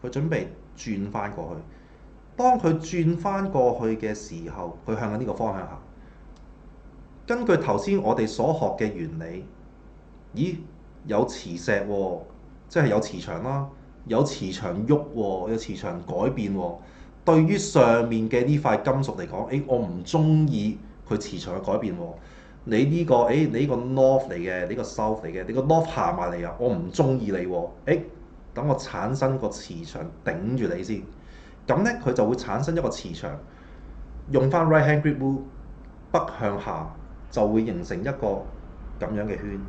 去，佢準備轉翻過去。當佢轉翻過去嘅時候，佢向緊呢個方向行。根據頭先我哋所學嘅原理，咦，有磁石喎，即係有磁場啦，有磁場喐喎，有磁場改變喎。對於上面嘅呢塊金屬嚟講，我唔中意佢磁場嘅改變喎。你呢個north 嚟嘅，呢個 south 嚟嘅，你個 north 行埋嚟啊，我唔中意你喎。等我產生個磁場頂住你先。咁咧，佢就會產生一個磁場，用翻 right hand grip rule， 北向下就會形成一個咁樣嘅圈。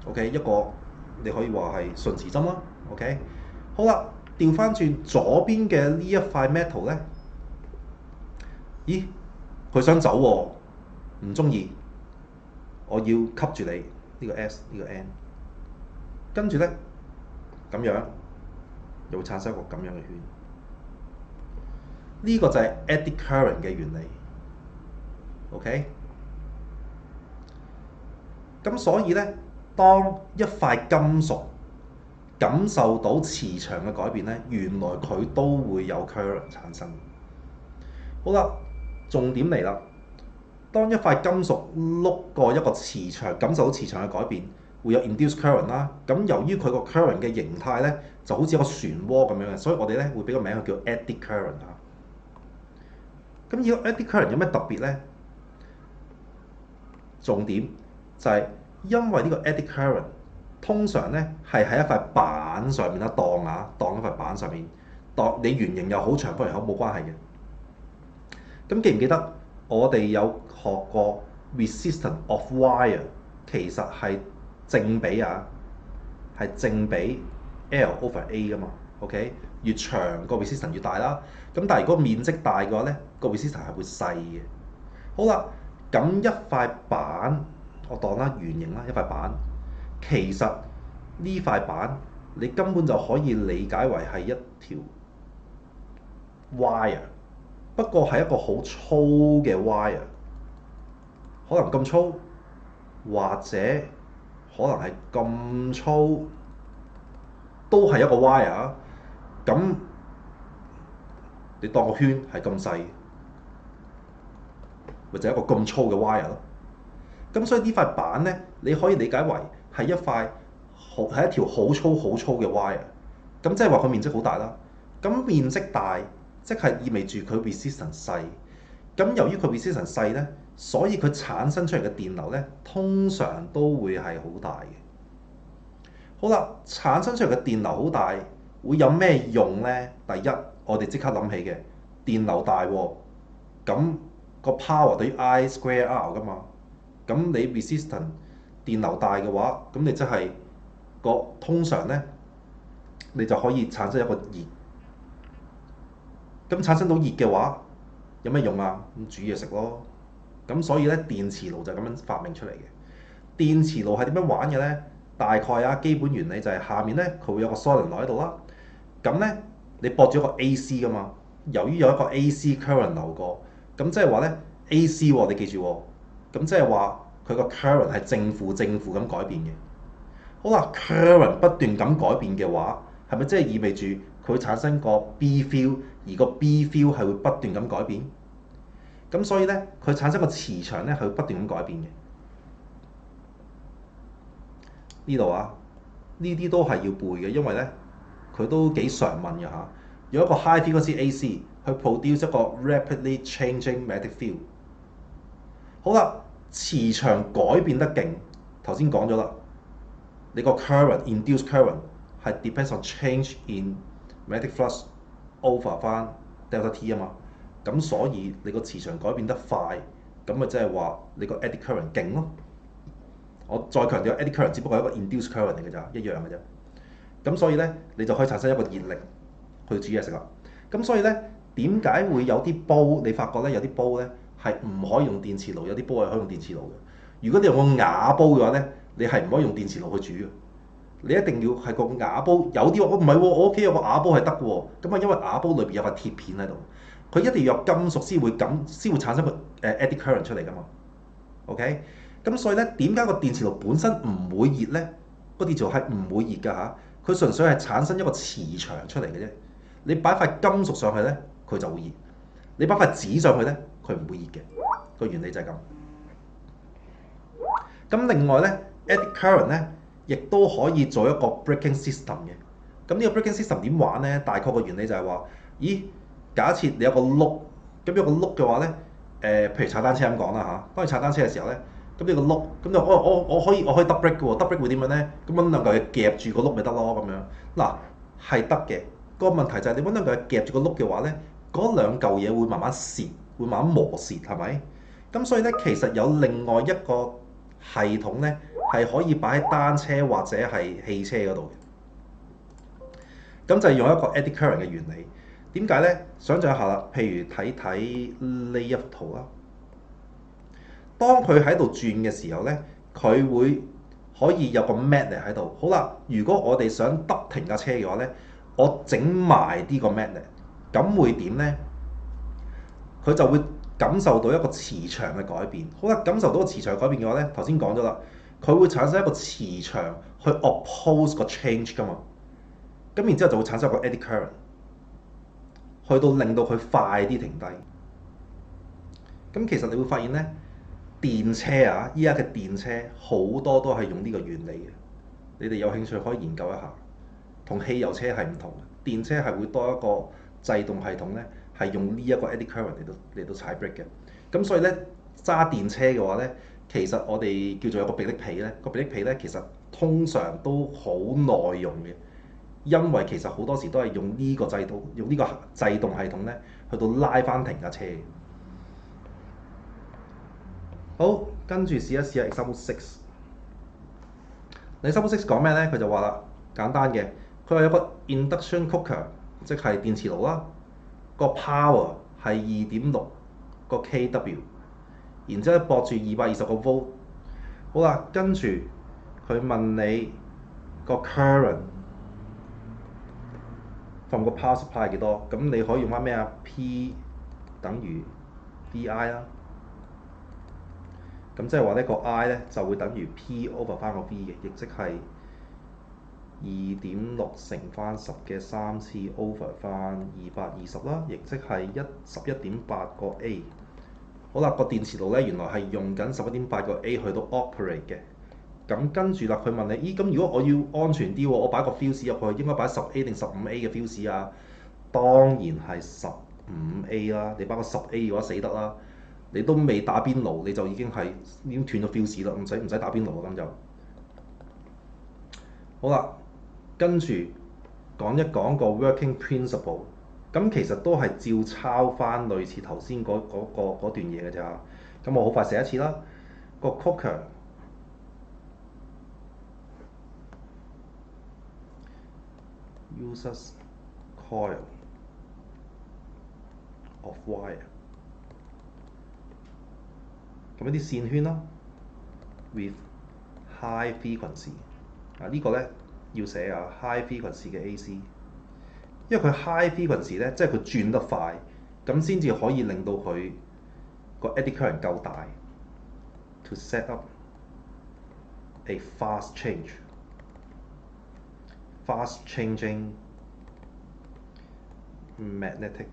OK， 一個你可以話係順時針啦。OK， 好啦，調翻轉左邊嘅呢一塊 metal 咧，咦，佢想走喎，唔中意，我要吸住你呢個 S 呢個 N， 跟住咧。咁樣又會產生一個咁樣嘅圈，呢個就係 eddy current 嘅原理。OK， 咁所以咧，當一塊金屬感受到磁場嘅改變咧，原來佢都會有 current 產生。好啦，重點嚟啦，當一塊金屬碌過一個磁場，感受到磁場嘅改變，會有 induced current 啦。咁由於佢個 current 嘅形態咧，就好似一個漩渦咁樣嘅，所以我哋咧會俾個名佢叫 eddy current 啊。咁呢個 eddy current 有咩特別咧？重點就係因為呢個 eddy current 通常咧係喺一塊板上面啦，當一塊板上面，當你圓形又好，長方形又好，冇關係嘅。咁記唔記得我哋有學過 resistance of wire 其實係正比啊，係正比 L over A 噶嘛。OK， 越長個 resistance 越大啦。咁但係如果面積大嘅話咧，個 resistance 係會細嘅。好啦，咁一塊板我當啦圓形啦，一塊板其實呢塊板你根本就可以理解為係一條 wire，不過係一個好粗嘅 wire，可能咁粗，或者可能係咁粗，都係一個 wire。咁你當個圈係咁細，或者一個咁粗嘅 wire 咯。咁所以呢塊板咧，你可以理解為係一條好粗好粗嘅 wire。咁即係話佢面積好大啦。咁面積大，即係意味住佢 resistance 細。咁由於佢 resistance 細咧，所以佢產生出嚟嘅電流咧，通常都會係好大嘅。好啦，產生出嚟嘅電流好大，會有咩用咧？第一，我哋即刻諗起嘅電流大喎，咁個 power 等於 I square R 噶嘛。咁你 resistance 電流大嘅話，咁你即係通常咧，你就可以產生一個熱。咁產生到熱嘅話，有咩用啊？咁煮嘢食咯。咁所以咧，電磁爐就咁樣發明出嚟嘅。電磁爐係點樣玩嘅咧？大概啊，基本原理就係下面咧，佢會有個 solenoid 喺度啦。咁咧，你駁住一個 AC 噶嘛。由於有一個 AC current 流過，咁即係話咧 AC 喎，你記住喎。咁即係話佢個 current 係正負咁改變嘅。好啦，current 不斷咁改變嘅話，係咪即係意味住佢會產生個 B field，而個 B field 係會不斷咁改變？咁所以咧，佢產生個磁場咧係會不斷咁改變嘅。呢度啊，呢啲都係要背嘅，因為咧佢都幾常問嘅嚇。有一個 high frequency AC 去 produce 一個 rapidly changing magnetic field。好啦，磁場改變得勁，頭先講咗啦，你個 induced current 係 depends on change in magnetic flux over 翻 delta T 啊嘛。咁所以你個磁場改變得快，咁咪即係話你個 eddy current 勁咯。我再強調 eddy current 只不過係一個 induced current 嚟嘅咋，一樣嘅啫。咁所以咧，你就可以產生一個熱力去煮嘢食啦。咁所以咧，點解會有啲煲？你發覺咧，有啲煲咧係唔可以用電磁爐，有啲煲係可以用電磁爐嘅。如果你用個瓦煲嘅話咧，你係唔可以用電磁爐去煮嘅。你一定要係個瓦煲。有啲話我唔係喎，我屋企有個瓦煲係得嘅喎。咁啊，因為瓦煲裏邊有塊鐵片喺度，佢一定要有金屬先會產生個eddy current 出嚟㗎嘛。OK，咁所以咧，點解個電磁爐本身唔會熱咧？個電磁爐係唔會熱㗎嚇，佢純粹係產生一個磁場出嚟嘅啫。你擺塊金屬上去咧，佢就會熱；你擺塊紙上去咧，佢唔會熱嘅。個原理就係咁。咁另外咧 eddy current 咧，亦都可以做一個 braking system 嘅。咁呢個 braking system 點玩咧？大概個原理就係話，咦，假設你有個轆，咁有個轆嘅話咧，譬如踩單車咁講啦嚇。當你踩單車嘅時候咧，咁呢個轆，咁就我可以 double brake 嘅喎，double brake 會點樣咧？咁揾兩嚿嘢夾住個轆咪得咯咁樣。嗱，係得嘅。個問題就係你揾兩嚿嘢夾住個轆嘅話咧，嗰兩嚿嘢會慢慢蝕，會慢慢磨蝕，係咪？咁所以咧，其實有另外一個系統咧，係可以擺喺單車或者係汽車嗰度嘅。咁就係用一個 eddy current 嘅原理。點解咧？想像一下啦，譬如睇呢一幅圖啦。當佢喺度轉嘅時候咧，佢會可以有個 magnet 喺度。好啦，如果我哋想得停架車嘅話咧，我整埋啲個 magnet，咁會點咧？佢就會感受到一個磁場嘅改變。好啦，感受到個磁場改變嘅話咧，頭先講咗啦，佢會產生一個磁場去 oppose 個 change 㗎嘛。咁然之後就會產生一個 eddy current，去到令到佢快啲停低。咁其實你會發現咧，電車啊，依家嘅電車好多都係用呢個原理嘅。你哋有興趣可以研究一下，同汽油車係唔同嘅。電車係會多一個制動系統咧，係用呢一個 eddy current 嚟到踩 brake 嘅。咁所以咧，揸電車嘅話咧，其實我哋叫做有個迫力皮咧，個迫力皮咧其實通常都好耐用嘅，因為其實好多時都係用呢個制動系統咧，去到拉翻停架車。好，跟住試一試 example 6。example 6講咩咧？佢就話啦，簡單嘅，佢話有個 induction cooker，即係電磁爐啦，個 power 係2.6個 kW， 然之後駁住220個 volt。好啦，跟住佢問你個 current from 個 power supply 係幾多？咁你可以用翻咩啊 ？P 等於 VI 啦。咁即係話呢個 I 咧就會等於 P over 翻個 V 嘅，亦即係2.6乘翻10嘅3次 over 翻220啦，亦即係11.8個 A。好啦，個電磁爐咧原來係用緊11.8個 A 去到 operate 嘅。咁跟住啦，佢問你，咦咁如果我要安全啲喎，我擺個 fuse 入去，應該擺10A 定15A 嘅 fuse 啊？當然係15A 啦，你擺個10A 嘅話死得啦。你都未打邊爐，你就已經斷咗 fuse 啦，唔使打邊爐啊咁就。好啦，跟住講一講個 working principle，咁其實都係照抄翻類似頭先嗰段嘢嘅咋。咁我好快寫一次啦。個 cooker uses coil of wire， 咁一啲線圈啦 with high frequency。呢個咧要寫啊 high frequency 嘅 AC， 因為佢 high frequency 咧，即係佢轉得快，咁先至可以令到佢個 eddy current 夠大 to set up a fast changing magnetic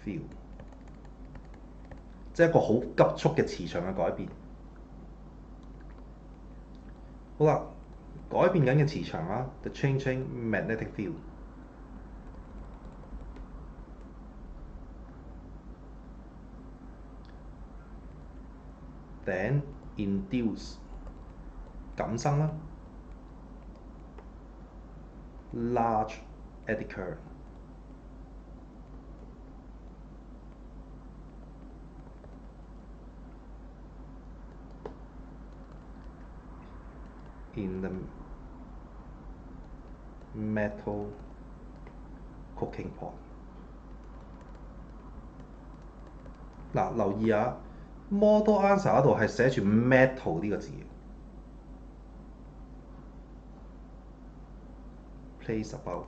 field， 即係一個好急速嘅磁場嘅改變。好啦，改變緊嘅磁場啦 ，the changing magnetic field。then induce 感生啦 large eddy current in the metal cooking pot。 嗱，留意下 model answer 嗰度係寫住 metal 呢個字，place above。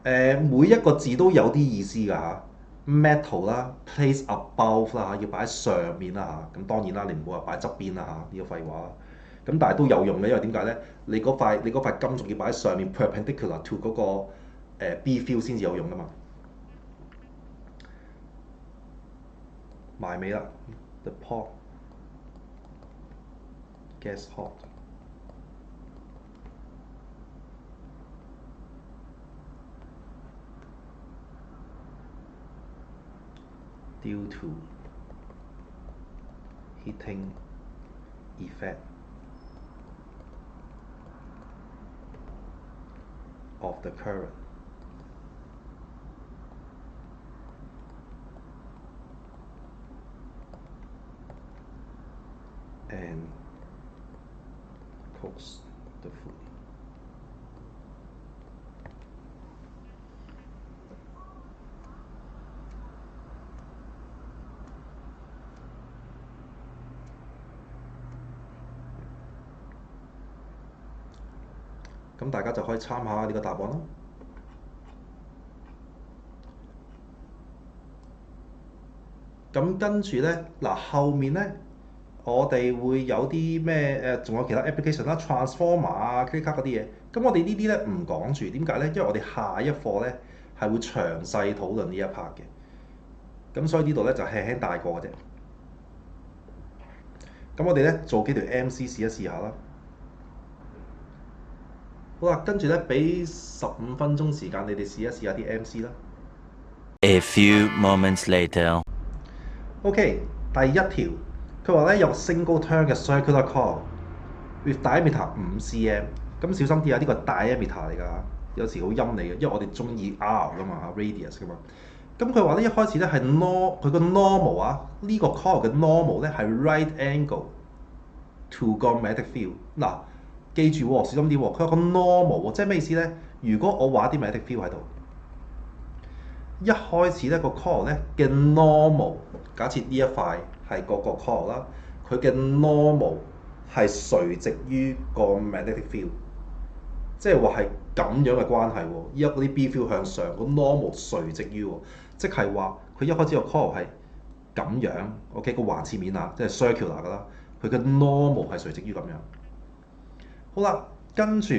每一個字都有啲意思㗎嚇 ，metal 啦 ，place above 啦，要擺喺上面啦嚇。咁當然啦，你唔好話擺側邊啦嚇，呢個廢話啦。咁但係都有用嘅，因為點解咧？你嗰塊金屬要擺喺上面 perpendicular to 嗰個B field 先至有用㗎嘛。埋尾啦 ，the pot gets hot due to heating effect of the current and cooks the food。咁大家就可以參考下呢個答案咯。咁跟住咧，嗱後面咧，我哋會有啲咩仲有其他 application 啦，transformer 啊、credit card 嗰啲嘢。咁我哋呢啲咧唔講住，點解咧？因為我哋下一課咧係會詳細討論呢一 part 嘅。咁所以呢度咧就輕輕帶過嘅啫。咁我哋咧做幾條 MC 試一試下啦。好啦，跟住咧俾15分鐘時間你哋試一試下啲 MC 啦。A few moments later。OK， 第一條佢話咧有 single turn 嘅 circular coil with diameter 5 cm。咁小心啲啊，呢個係 diameter 嚟㗎，有時好陰你嘅，因為我哋中意 R 㗎嘛 radius 㗎嘛。咁佢話咧一開始咧係佢個 normal 啊，呢個 coil 嘅 normal 咧係 right angle to 個 magnetic field。嗱，記住喎，小心啲喎，佢有個 normal 喎，即係咩意思咧？如果我畫啲 magnetic field 喺度，一開始咧個 coil 咧嘅 normal，假設呢一塊係嗰個 coil 啦，佢嘅 normal 係垂直於個 magnetic field，即係話係咁樣嘅關係喎。依家嗰啲 B field 向上，個 normal 垂直於喎，即係話佢一開始個 coil 係咁樣，OK 個橫切面啊，即係 circular 㗎啦，佢嘅 normal 係垂直於咁樣。好啦，跟住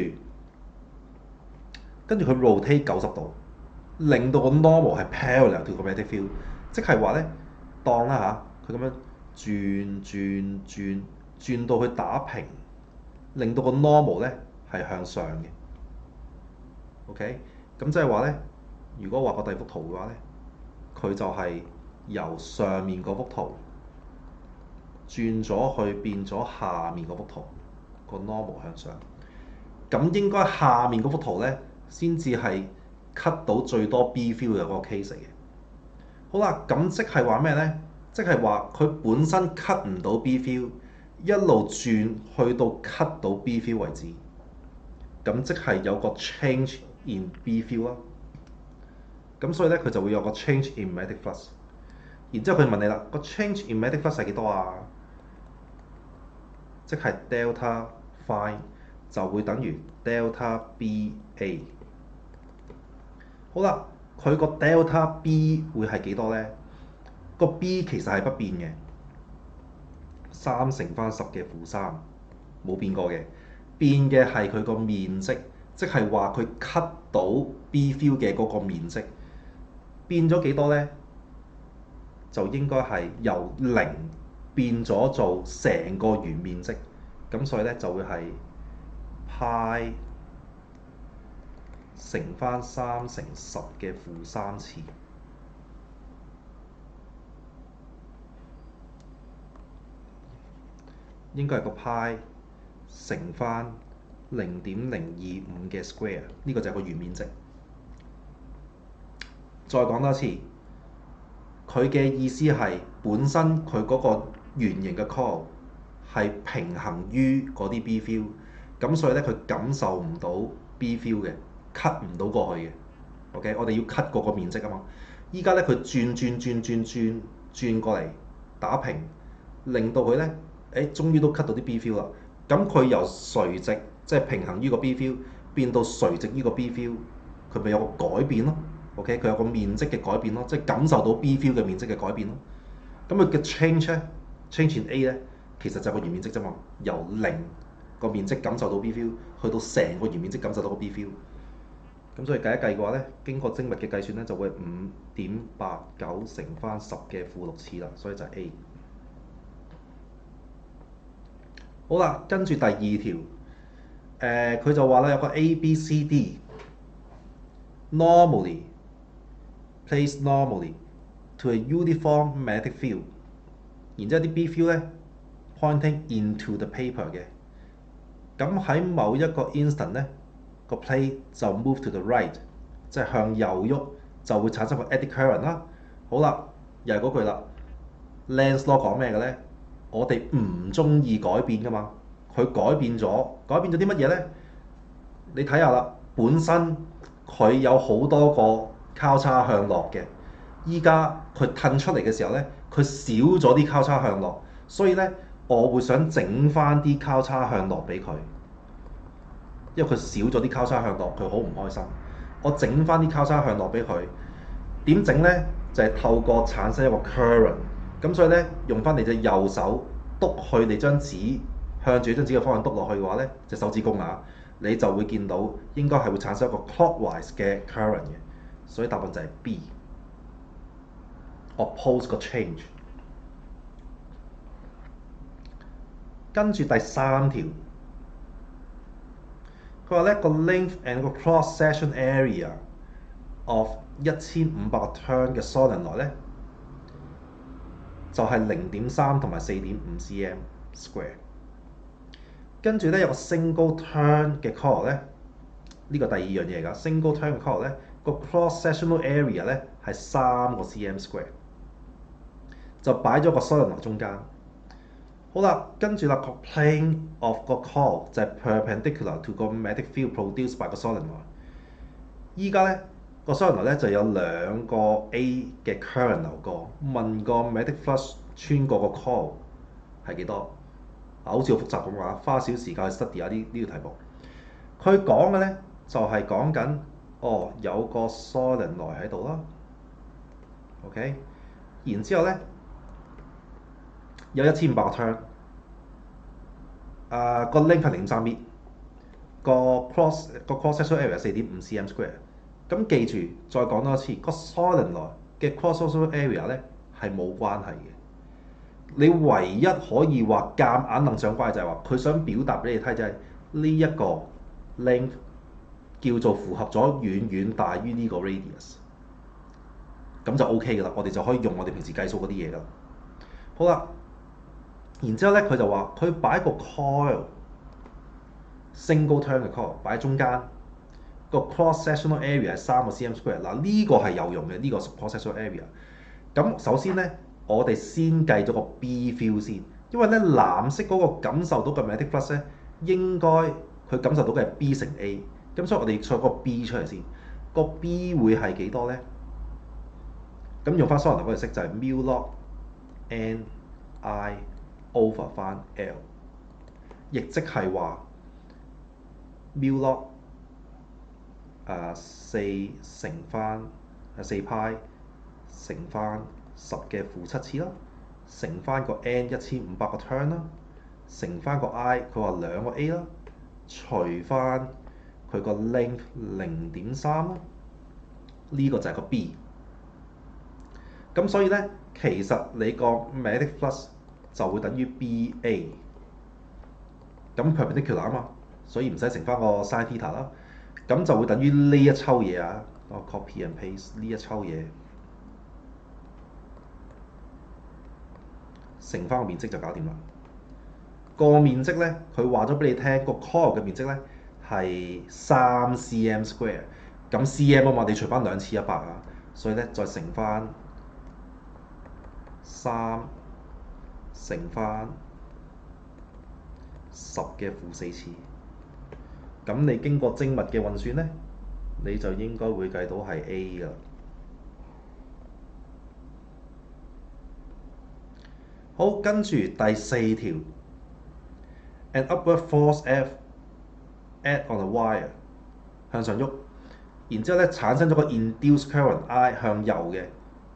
佢 rotate 90度，令到個 normal 係 parallel to 個 magnetic field，即係話咧，當啦嚇，佢咁樣轉到去打平，令到個 normal 咧係向上嘅。OK，咁即係話咧，如果畫個第二幅圖嘅話咧，佢就係由上面嗰幅圖轉咗去變咗下面嗰幅圖，個 normal 向上。咁應該下面嗰幅圖咧，先至係 cut 到最多 B field 嘅嗰個 case 嚟嘅。好啦，咁即係話咩咧？即係話佢本身 cut 唔到 B field，一路轉去到 cut 到 B field 為止。咁即係有個 change in B field 啦。咁所以咧，佢就會有個 change in magnetic flux。然之後佢問你啦，個 change in magnetic flux 係幾多啊？即係 delta phi 就會等於 delta BA。好啦，佢個 delta B 會係幾多咧？個 B 其實係不變嘅，3乘翻10嘅負3，冇變過嘅。變嘅係佢個面積，即係話佢 cut 到 B field 嘅嗰個面積。變咗幾多咧？就應該係由0變咗做成個圓面積。咁所以咧就會係派乘翻3乘10嘅負3次。應該係個派乘翻0.025嘅 square， 呢個就係個圓面積。再講多次，佢嘅意思係本身佢嗰個圓形嘅 coil 係平衡於嗰啲 B field， 咁所以咧佢感受唔到 B field 嘅 cut 唔到過去嘅。OK， 我哋要 cut 嗰個面積啊嘛。依家咧佢轉過嚟打平，令到佢咧終於都 cut 到啲 B field 啦。咁佢由垂直即係平衡於個 B field 變到垂直於個 B field， 佢咪有個改變咯。OK， 佢有個面積嘅改變咯，即係感受到 B field 嘅面積嘅改變咯。咁佢嘅 change in A 咧，其實就係個圓面積啫嘛。由0個面積感受到 B field， 去到成個圓面積感受到個 B field。咁所以計一計嘅話咧，經過精密嘅計算咧，就會5.89乘翻10嘅負6次啦，所以就係 A。好啦，跟住第二條，佢就話咧有個 ABCD normally placed normally to a uniform magnetic field， 然之後啲 B field 咧 pointing into the paper 嘅。咁喺某一個 instant 咧，個 plate 就 move to the right， 即係向右喐，就會產生個 eddy current 啦。好啦，又係嗰句啦。Lenz law 講咩嘅咧？我哋唔中意改變噶嘛，佢改變咗啲乜嘢咧？你睇下啦，本身佢有好多個交叉向落嘅，依家佢褪出嚟嘅時候咧，佢少咗啲交叉向落，所以咧我會想整翻啲交叉向落俾佢，因為佢少咗啲交叉向落，佢好唔開心。我整翻啲交叉向落俾佢，點整咧？就係透過產生一個 current。咁所以咧，用翻你隻右手篤去你張紙，向住張紙嘅方向篤落去嘅話咧，隻手指公啊，你就會見到應該係會產生一個 clockwise 嘅 current 嘅。所以答案就係 B，oppose 個 change。跟住第3條，佢話咧個 length and 個 cross section area of 1500個 turn 嘅 solenoid 咧，就係 0.3 同埋 4.5 cm square。跟住咧有個 single turn 嘅 coil 咧，呢個第二樣嘢㗎。single turn 嘅 coil 咧，個 cross sectional area 咧係3個 cm square， 就擺咗個 solenoid 中間。好啦，跟住啦個 plane of 個 coil 就係 perpendicular to 個 magnetic field produced by 個 solenoid。依家咧個 solenoid 咧就有兩個 A 嘅 current 流過，問個 magnetic flux 穿過個 coil 係幾多？好似好複雜咁話，花少時間去 study 下呢個題目。佢講嘅咧就係講緊有個 solenoid 喺度啦，OK，然之後咧有1500個 turn，個 length 係0.3 米，個 cross sectional area 4.5 cm square。咁記住，再講多一次，個 solenoid 嘅 cross sectional area 咧係冇關係嘅。你唯一可以話夾硬能上關係就係話，佢想表達俾你睇就係呢一個 length 叫做符合咗遠遠大於呢個 radius，咁就 OK 㗎啦。我哋就可以用我哋平時計數嗰啲嘢㗎啦。好啦，然之後咧佢就話佢擺個 coil single turn 嘅 coil 擺喺中間。個 cross sectional area 係3個 cm square， 嗱呢個係有用嘅，呢個 cross sectional area。咁首先咧，我哋先計咗個 B field 先，因為咧藍色嗰個感受到嘅 magnetic flux 咧，應該佢感受到嘅係 B 乘 A， 咁所以我哋錯個 B 出嚟先。個 B 會係幾多咧？咁用翻 solenoid 嗰條式就係 mu log N I over 翻 L， 亦即係話 mu log 4乘翻4派乘翻10嘅負7次啦，乘翻個 n 1500個 turn 啦，乘翻個 I 佢話2個 A 啦，除翻佢個 length 0.3啦，呢個就係個 B。咁所以咧，其實你個 magnetic flux 就會等於 BA。咁 perpendicular 啊嘛，所以唔使乘翻個 sin theta 啦。咁就會等於呢一抽嘢啊！我 copy and paste 呢一抽嘢，乘翻個面積就搞掂啦。個面積咧，佢話咗俾你聽，個 coil 嘅面積咧係3 cm square。咁 cm 啊嘛，你除翻2次100啊，所以咧再乘翻3乘翻10嘅負4次。咁你經過精密嘅運算咧，你就應該會計到係 A 㗎。好，跟住第4條 ，an upward force F act on a wire 向上喐，然之後咧產生咗個 induced current I 向右嘅，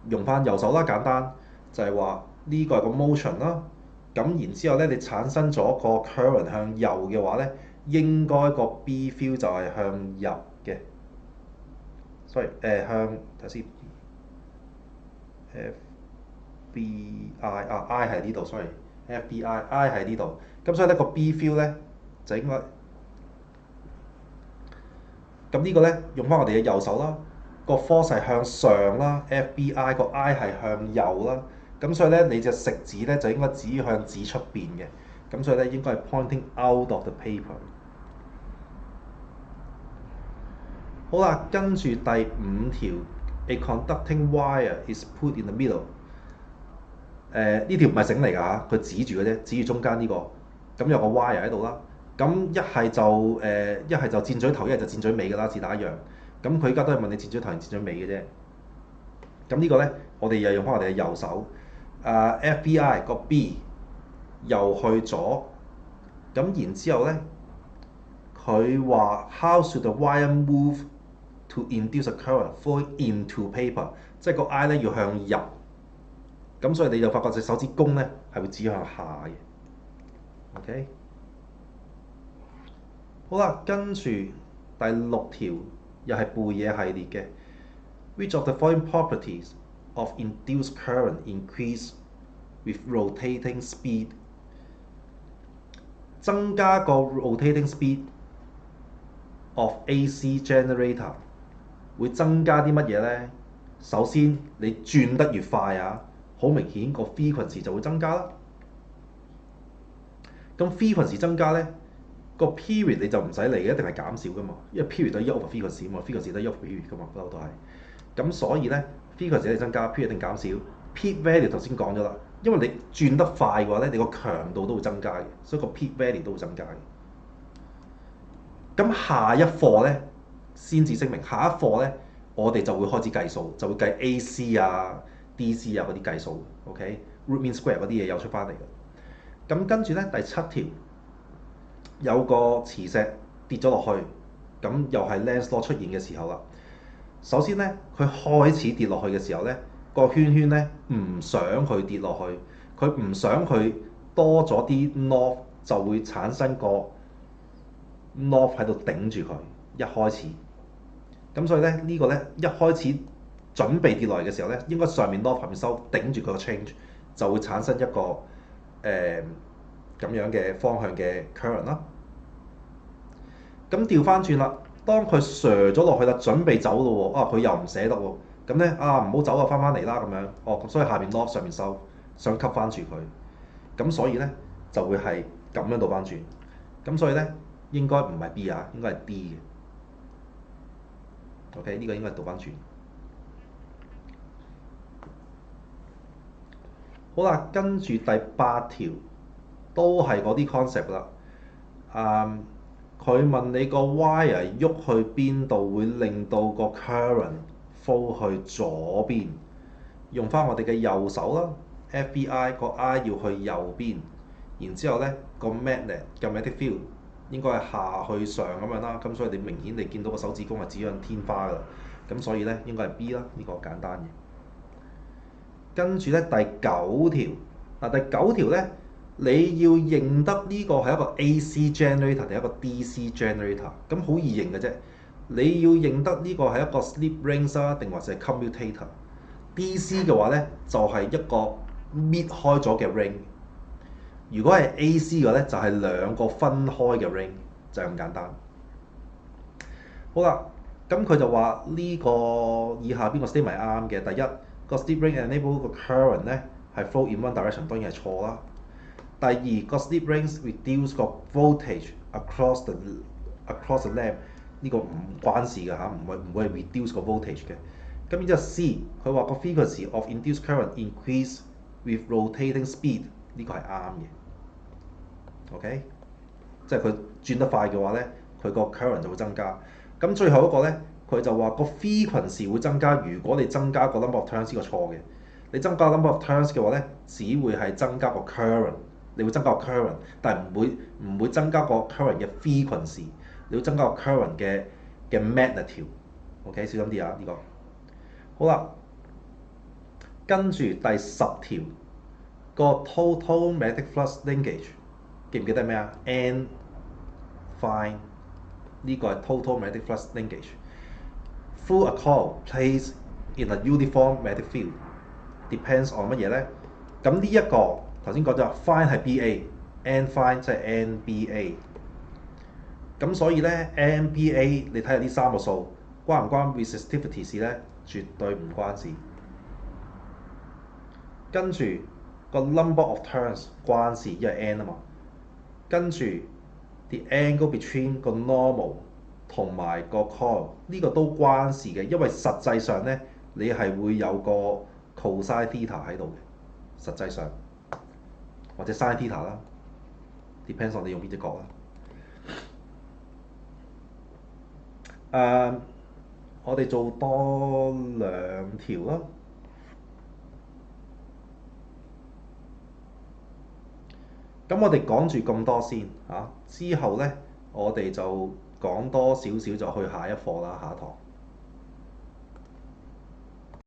用翻右手啦，簡單就係話呢個係個 motion 啦。咁然之後咧，你產生咗個 current 向右嘅話咧，應該個 B field 就係向右嘅。sorry，向睇先 ，FBI I 係呢度 ，sorry，FBI I 係呢度。咁所以咧個 B field 咧就應該咁呢個咧用翻我哋嘅右手啦，個 force 係向上啦 ，FBI 個 I 係向右啦。咁所以咧你隻食指咧就應該指向指出邊嘅。咁所以咧應該係 pointing out of the paper。好啦，跟住第5條 ，a conducting wire is put in the middle。呢條唔係繩嚟㗎嚇，佢指住嘅啫，指住中間呢個。咁有個 wire 喺度啦。咁一係就箭嘴頭，一係就箭嘴尾㗎啦，是但一樣。咁佢而家都係問你箭嘴頭定箭嘴尾嘅啫。咁呢個咧，我哋又用翻我哋嘅右手。FBI 個 B 又去左。咁然之後咧，佢話 How should the wire move to induce a current flowing into paper？ 即係個 I 咧要向入。咁所以你就發覺隻手指公咧係會指向下嘅。OK。好啦，跟住第6條又係背嘢系列嘅。Which of the following properties of induced current increase with rotating speed？ 增加個 rotating speed of AC generator 會增加啲乜嘢咧？首先你轉得越快啊，好明顯個 frequency 就會增加啦。咁 frequency 增加咧，個 period 你就唔使嚟嘅，一定係減少㗎嘛，因為 period 都係1 over frequency 啊嘛 ，frequency 都係1 over period 㗎嘛，不嬲都係。咁所以咧 frequency 一定增加 ，period 一定減少。peak value 頭先講咗啦，因為你轉得快嘅話咧，你個強度都會增加嘅，所以個 peak value 都會增加嘅。咁下一課咧先至聲明，下一課咧我哋就會開始計數，就會計 AC 啊、DC 啊嗰啲計數。OK，root mean square 嗰啲嘢又出翻嚟嘅。咁跟住咧第七條有個磁石跌咗落去，咁又係 Lenz law 出現嘅時候啦。首先咧，佢開始跌落去嘅時候咧，個圈圈咧唔想佢跌落去，佢唔想佢多咗啲 north 就會產生個 north 喺度頂住佢。一開始，咁所以咧呢個咧一開始準備跌落嚟嘅時候咧，應該上面 north 下面收頂住佢個 change，就會產生一個咁樣嘅方向嘅 current 啦。咁調翻轉啦，當佢瀡咗落去啦，準備走咯喎，佢又唔捨得喎，咁咧唔好走啊，翻嚟啦咁樣，咁所以下邊 north 上面收，想吸翻住佢，咁所以咧就會係咁樣倒翻轉，咁所以咧應該唔係 B 啊，應該係 D 嘅。OK， 呢個應該係倒翻轉。好啦，跟住第八條都係嗰啲 concept 啦。佢問你個 wire 喐去邊度會令到個 current flow 去左邊，用翻我哋嘅右手啦。FBI 個 I 要去右邊，然之後咧個 magnetic field 應該係下去上咁樣啦。咁所以你明顯地見到個手指公係指向天花㗎啦。咁所以咧應該係 B 啦，呢個簡單嘅。跟住咧第九條，第九條咧你要認得呢個係一個 AC generator 定一個 DC generator，咁好易認嘅啫。你要認得呢個係一個 slip rings 啊，定或者係 commutator。DC 嘅話咧就係一個搣開咗嘅 ring，如果係 AC 嘅咧就係兩個分開嘅 ring，就係咁簡單。好啦，咁佢就話呢個以下邊個 statement 係啱嘅。第一，個 slip ring enable 個 current 咧係 flow in one direction，當然係錯啦。第二，個 slip rings reduce 個 voltage across the lamp， 呢個唔關事㗎嚇，唔會係 reduce 個 voltage 嘅。咁然之後 C， 佢話個 frequency of induced current increase with rotating speed， 呢個係啱嘅。OK， 即係佢轉得快嘅話咧，佢個 current 就會增加。咁最後一個咧，佢就話個 frequency 會增加，如果你增加個 number of turns，呢個錯嘅。你增加 number of turns 嘅話咧，只會係增加個 current， 你會增加個 current， 但係唔會增加個 current 嘅 frequency， 你會增加個 current 嘅 magnitude。OK， 小心啲啊呢個。好啦，跟住第10條個 total magnetic flux linkage 記唔記得係咩啊 ？N fine 呢個係 total magnetic flux linkage through a coil placed in a uniform magnetic field depends on 乜嘢咧？咁呢一個頭先講咗 fine 係 BA，N fine 即係 NBA。咁所以咧 NBA 你睇下呢三個數關唔關 resistivity 事咧？絕對唔關事。跟住個 number of turns 關事，因為 N 啊嘛。跟住 the angle between 個 normal 同埋個 coil 呢個都關事嘅，因為實際上咧你係會有個 cosine theta 喺度嘅，實際上或者 sin theta 啦 ，depends on 你用邊隻角啦。我哋做多2條啦。咁我哋講住咁多先嚇，之後咧我哋就講多少少就去下一課啦，下一堂。